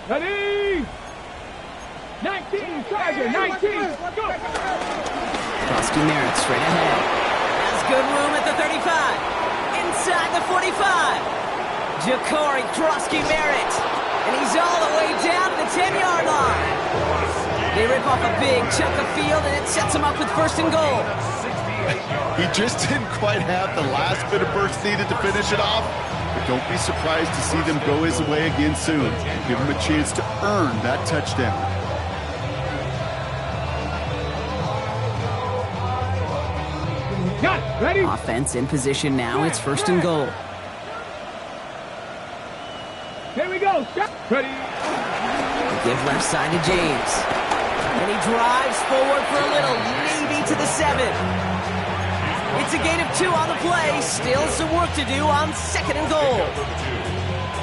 Speaker 6: Ready! 19, Tiger, 19, go!
Speaker 4: Krosky Merritt straight ahead. Has good room at the 35. Inside the 45. Ja'Cory Krosky Merritt. And he's all the way down to the 10-yard line. They rip off a big chunk of field, and it sets them up with 1st and goal.
Speaker 7: He just didn't quite have the last bit of burst needed to finish it off. But don't be surprised to see them go his way again soon. Give him a chance to earn that touchdown.
Speaker 6: Got it, ready?
Speaker 4: Offense in position now. It's 1st and goal.
Speaker 6: Here we go, ready?
Speaker 4: Give left side to James. And he drives forward for a little, maybe to the 7. It's a gain of 2 on the play. Still some work to do on 2nd and goal.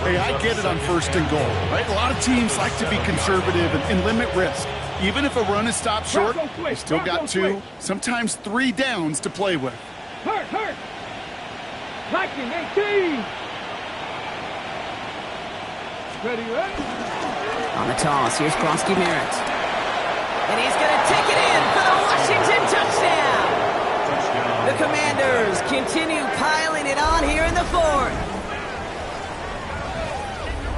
Speaker 7: Hey, I get it on 1st and goal, right? A lot of teams like to be conservative and limit risk. Even if a run is stopped short, you still got 2, sometimes 3 downs to play with.
Speaker 6: Hurt! Viking, 18! Ready?
Speaker 4: On the toss, here's Krosky Merritt. And he's going to take it in for the Washington touchdown. The Commanders continue piling it on here in the 4th.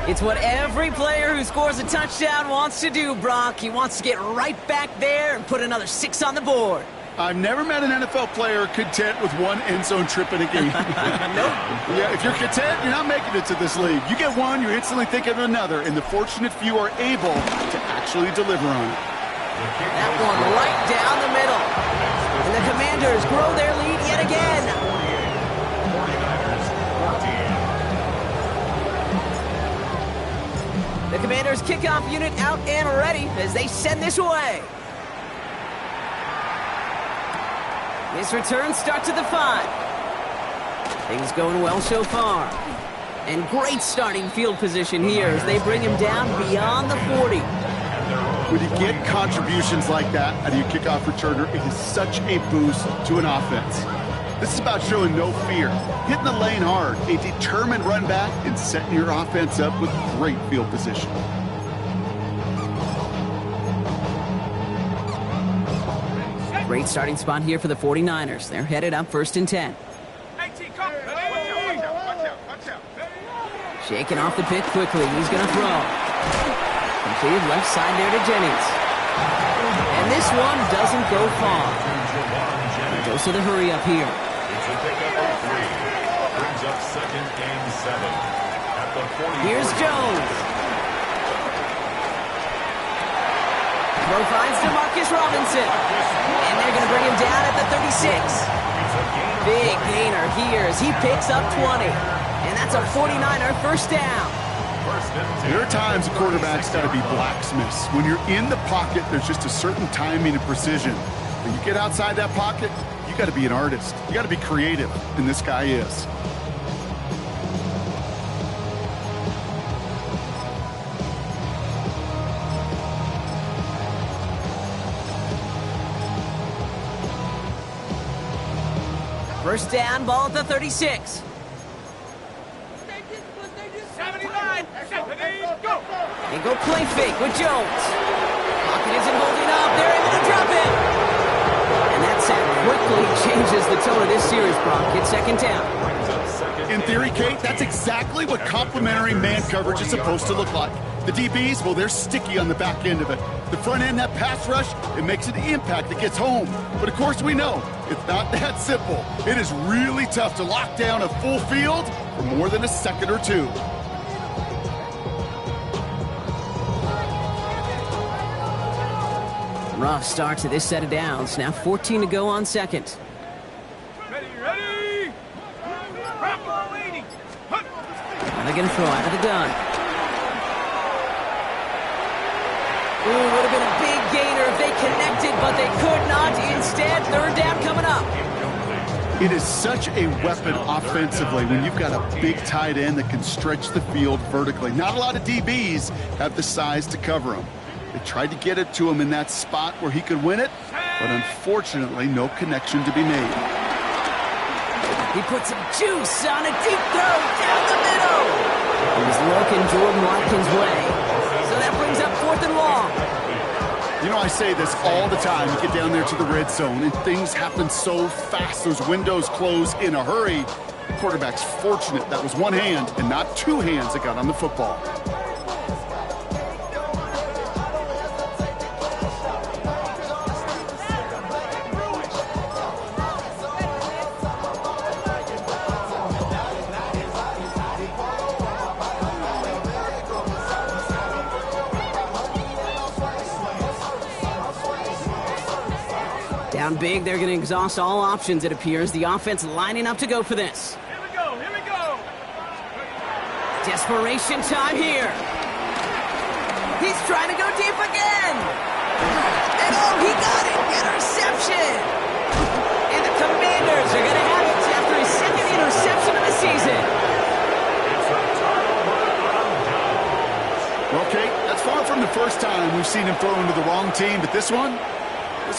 Speaker 4: It's what every player who scores a touchdown wants to do, Brock. He wants to get right back there and put another 6 on the board.
Speaker 7: I've never met an NFL player content with 1 end zone trip in a game.
Speaker 4: Nope.
Speaker 7: Yeah, if you're content, you're not making it to this league. You get 1, you're instantly thinking of another, and the fortunate few are able to actually deliver on it.
Speaker 4: That one right down the middle. And the Commanders grow their lead yet again. The Commanders kickoff unit out and ready as they send this away. This return starts at the 5. Things going well so far. And great starting field position here as they bring him down beyond the 40.
Speaker 7: When you get contributions like that out of your kickoff returner, it is such a boost to an offense. This is about showing no fear, hitting the lane hard, a determined run back, and setting your offense up with great field position.
Speaker 4: Great starting spot here for the 49ers. They're headed up 1st and 10.
Speaker 6: 18, come! Watch out!
Speaker 4: Shaking off the pick quickly. He's going to throw. Completed left side there to Jennings. And this one doesn't go far. Goes to the hurry up here.
Speaker 5: It's a pickup of 3. Brings up 2nd and 7. At the 40.
Speaker 4: Here's Jones. Throw finds DeMarcus Robinson. And they're going to bring him down at the 36. Big gainer here as he picks up 20. And that's a 49er first down.
Speaker 7: There are times a quarterback's got to be blacksmiths. When you're in the pocket, there's just a certain timing and precision. When you get outside that pocket, you got to be an artist. You got to be creative, and this guy is.
Speaker 4: First down, ball at the 36.
Speaker 6: 79, 70, go!
Speaker 4: They go play fake with Jones. Pocket isn't holding up. They're able to drop it. And that sack quickly changes the tone of this series, Brock. It's 2nd down.
Speaker 7: In theory, Kate, that's exactly what complementary man coverage is supposed to look like. The DBs, well, they're sticky on the back end of it. The front end, that pass rush, it makes an impact that gets home. But of course we know, it's not that simple. It is really tough to lock down a full field for more than a second or two.
Speaker 4: Rough start to this set of downs. Now 14 to go on 2nd.
Speaker 6: Ready! Rambo leading!
Speaker 4: Now they're going to throw out of the gun. Ooh, would have been a big gainer if they connected, but they could not. Instead, 3rd down coming up.
Speaker 7: It is such a weapon offensively when you've got a big tight end that can stretch the field vertically. Not a lot of DBs have the size to cover him. They tried to get it to him in that spot where he could win it, but unfortunately, no connection to be made.
Speaker 4: He put some juice on a deep throw down the middle. He was looking Jordan Watkins' way. So that brings up 4th and long.
Speaker 7: You know, I say this all the time. You get down there to the red zone, and things happen so fast. Those windows close in a hurry. The quarterback's fortunate that was one hand and not two hands that got on the football.
Speaker 4: Down big, they're going to exhaust all options, it appears. The offense lining up to go for this.
Speaker 6: Here we go, here we go!
Speaker 4: Desperation time here. He's trying to go deep again. And oh, he got it. Interception. And the Commanders are going to have it after his 2nd interception of the season.
Speaker 7: Well, Kate, that's far from the first time we've seen him throw into the wrong team, but this one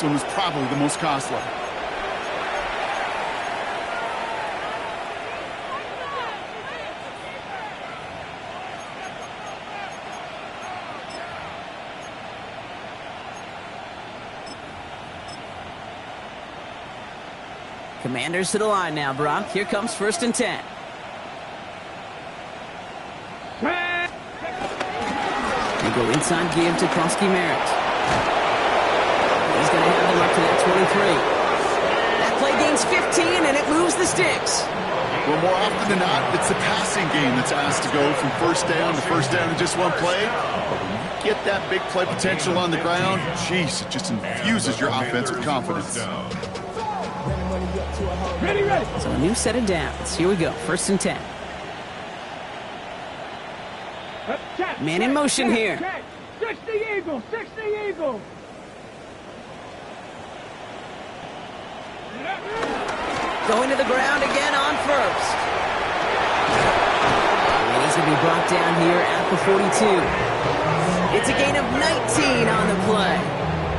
Speaker 7: was probably the most costly.
Speaker 4: Commanders to the line now, Brock. Here comes 1st and 10. They go inside give to Krosky Merritt. He's going to have them up to that 23. That play gains 15, and it moves the sticks.
Speaker 7: Well, more often than not, it's the passing game that's asked to go from 1st down to 1st down in just one play. But when you get that big play potential on the ground, jeez, it just infuses your offense with confidence.
Speaker 6: Ready!
Speaker 4: So a new set of downs. Here we go. 1st and 10. Man in motion here.
Speaker 6: 60 Eagles! 60 Eagles!
Speaker 4: Going to the ground again on 1st. And he's going to be brought down here at the 42. It's a gain of 19 on the play.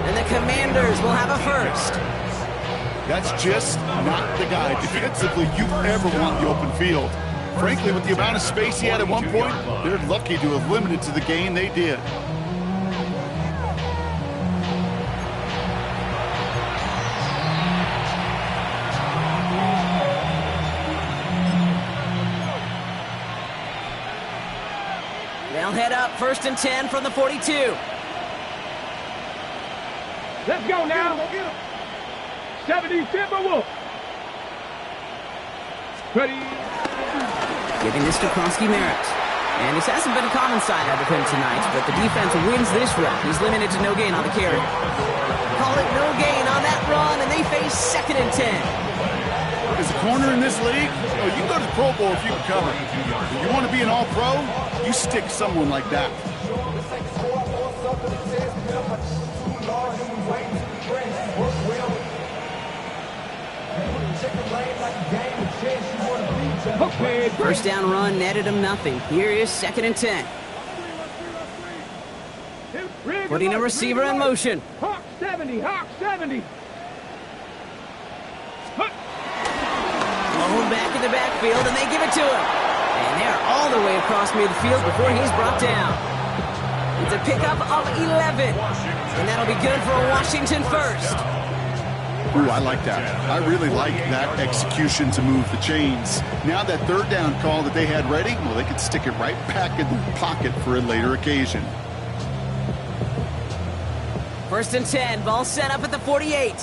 Speaker 4: And the Commanders will have a 1st.
Speaker 7: That's just not the guy defensively you ever want in the open field. Frankly, with the amount of space he had at one point, they're lucky to have limited to the game they did.
Speaker 4: They'll head up 1st and 10 from the 42.
Speaker 6: Let's go now! 70 Timberwolves! Ready.
Speaker 4: Giving this to Kronsky Merritt. And this hasn't been a common side out of him tonight, but the defense wins this rep. He's limited to no gain on the carry. Call it no gain on that run, and they face 2nd and 10.
Speaker 7: As a corner in this league, you can go to the Pro Bowl if you can cover. If you want to be an all-pro, you stick someone like that.
Speaker 6: Okay.
Speaker 4: First down run netted him nothing. Here is 2nd and 10. Putting a receiver in motion.
Speaker 6: Hawk 70, Hawk 70.
Speaker 4: Blown back in the backfield, and they give it to him. And they're all the way across midfield before he's brought down. It's a pickup of 11. And that'll be good for a Washington first.
Speaker 7: Ooh, I like that. I really like that execution to move the chains. Now that 3rd down call that they had ready, well, they could stick it right back in their pocket for a later occasion.
Speaker 4: 1st and 10, ball set up at the 48.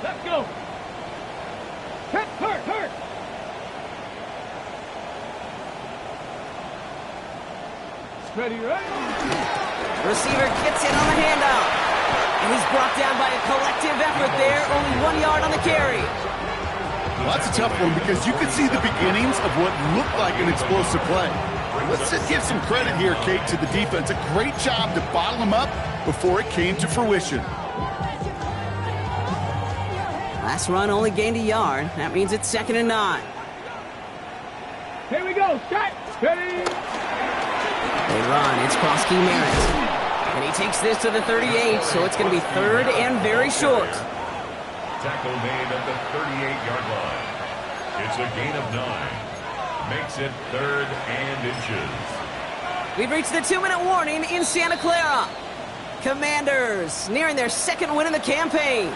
Speaker 6: Let's go. Hurt. Ready.
Speaker 4: Receiver gets in on the handoff. And he's brought down by a collective effort there. Only 1 yard on the carry.
Speaker 7: Well, that's a tough one because you could see the beginnings of what looked like an explosive play. Let's just give some credit here, Kate, to the defense. A great job to bottle them up before it came to fruition.
Speaker 4: Last run only gained a yard. That means it's 2nd and 9.
Speaker 6: Here we go. Start. Ready.
Speaker 4: They run. It's Kronsky Merritt. And he takes this to the 38, so it's going to be 3rd and very short.
Speaker 5: Tackle made at the 38-yard line. It's a gain of 9. Makes it 3rd and inches.
Speaker 4: We've reached the 2-minute warning in Santa Clara. Commanders nearing their 2nd win in the campaign.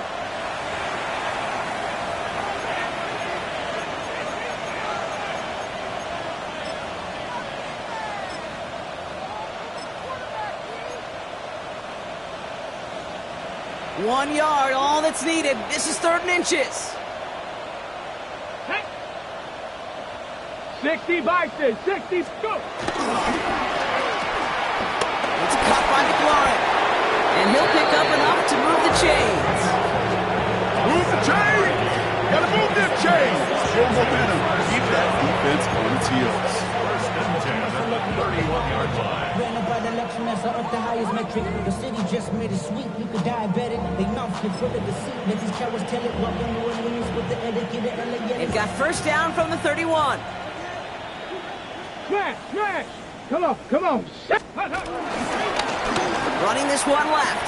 Speaker 4: One yard, all that's needed. This is 3rd and inches.
Speaker 6: 60 Bison, 60, go!
Speaker 4: It's caught by McLaurin. And he'll pick up enough to move the chains.
Speaker 7: Move the chains! Gotta move them chains! Show momentum. Keep that defense on its heels.
Speaker 5: 1st and 10 at the 31-yard line.
Speaker 10: Ran up by the election as up the highest metric. The city just made it sweet. You could diabetic. They mouth get full of deceit. Let these cowards tell it. Welcome to New Orleans with the etiquette of LA.
Speaker 4: They've got 1st down from the 31.
Speaker 6: Smash! Come on!
Speaker 4: Running this one left.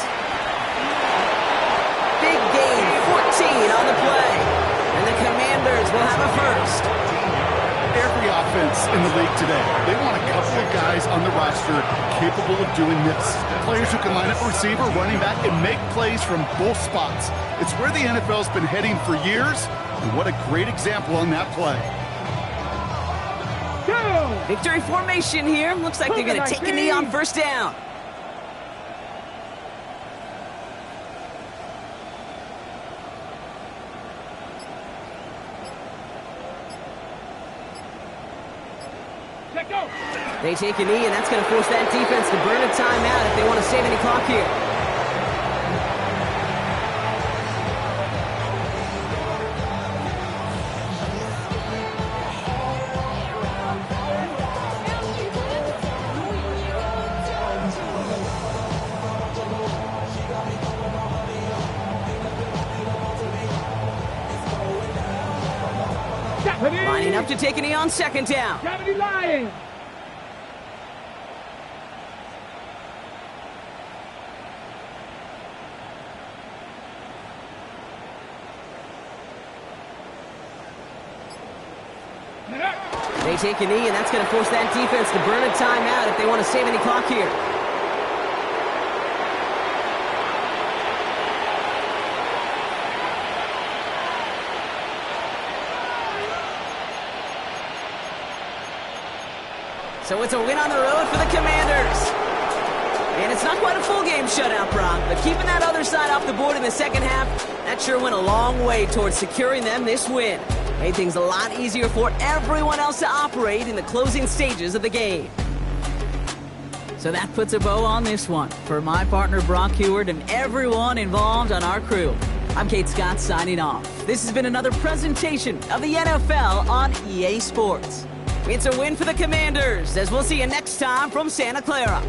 Speaker 4: Big gain, 14 on the play. And the Commanders will have a first.
Speaker 7: Every offense in the league today, they want a couple of guys on the roster capable of doing this. Players who can line up a receiver, running back, and make plays from both spots. It's where the NFL's been heading for years, and what a great example on that play.
Speaker 4: Victory formation here. Looks like they're going to take a knee on 1st down. They take a knee, and that's going to force that defense to burn a timeout if they want to save any clock here. Lining up to take a knee on 2nd down.
Speaker 6: 70 Lions.
Speaker 4: They take a knee, and that's going to force that defense to burn a timeout if they want to save any clock here. So it's a win on the road for the Commanders. And it's not quite a full game shutout, Brock, but keeping that other side off the board in the second half, that sure went a long way towards securing them this win. Made things a lot easier for everyone else to operate in the closing stages of the game.
Speaker 11: So that puts a bow on this one. For my partner Brock Heward and everyone involved on our crew, I'm Kate Scott signing off. This has been another presentation of the NFL on EA Sports.
Speaker 4: It's a win for the Commanders, as we'll see you next time from Santa Clara.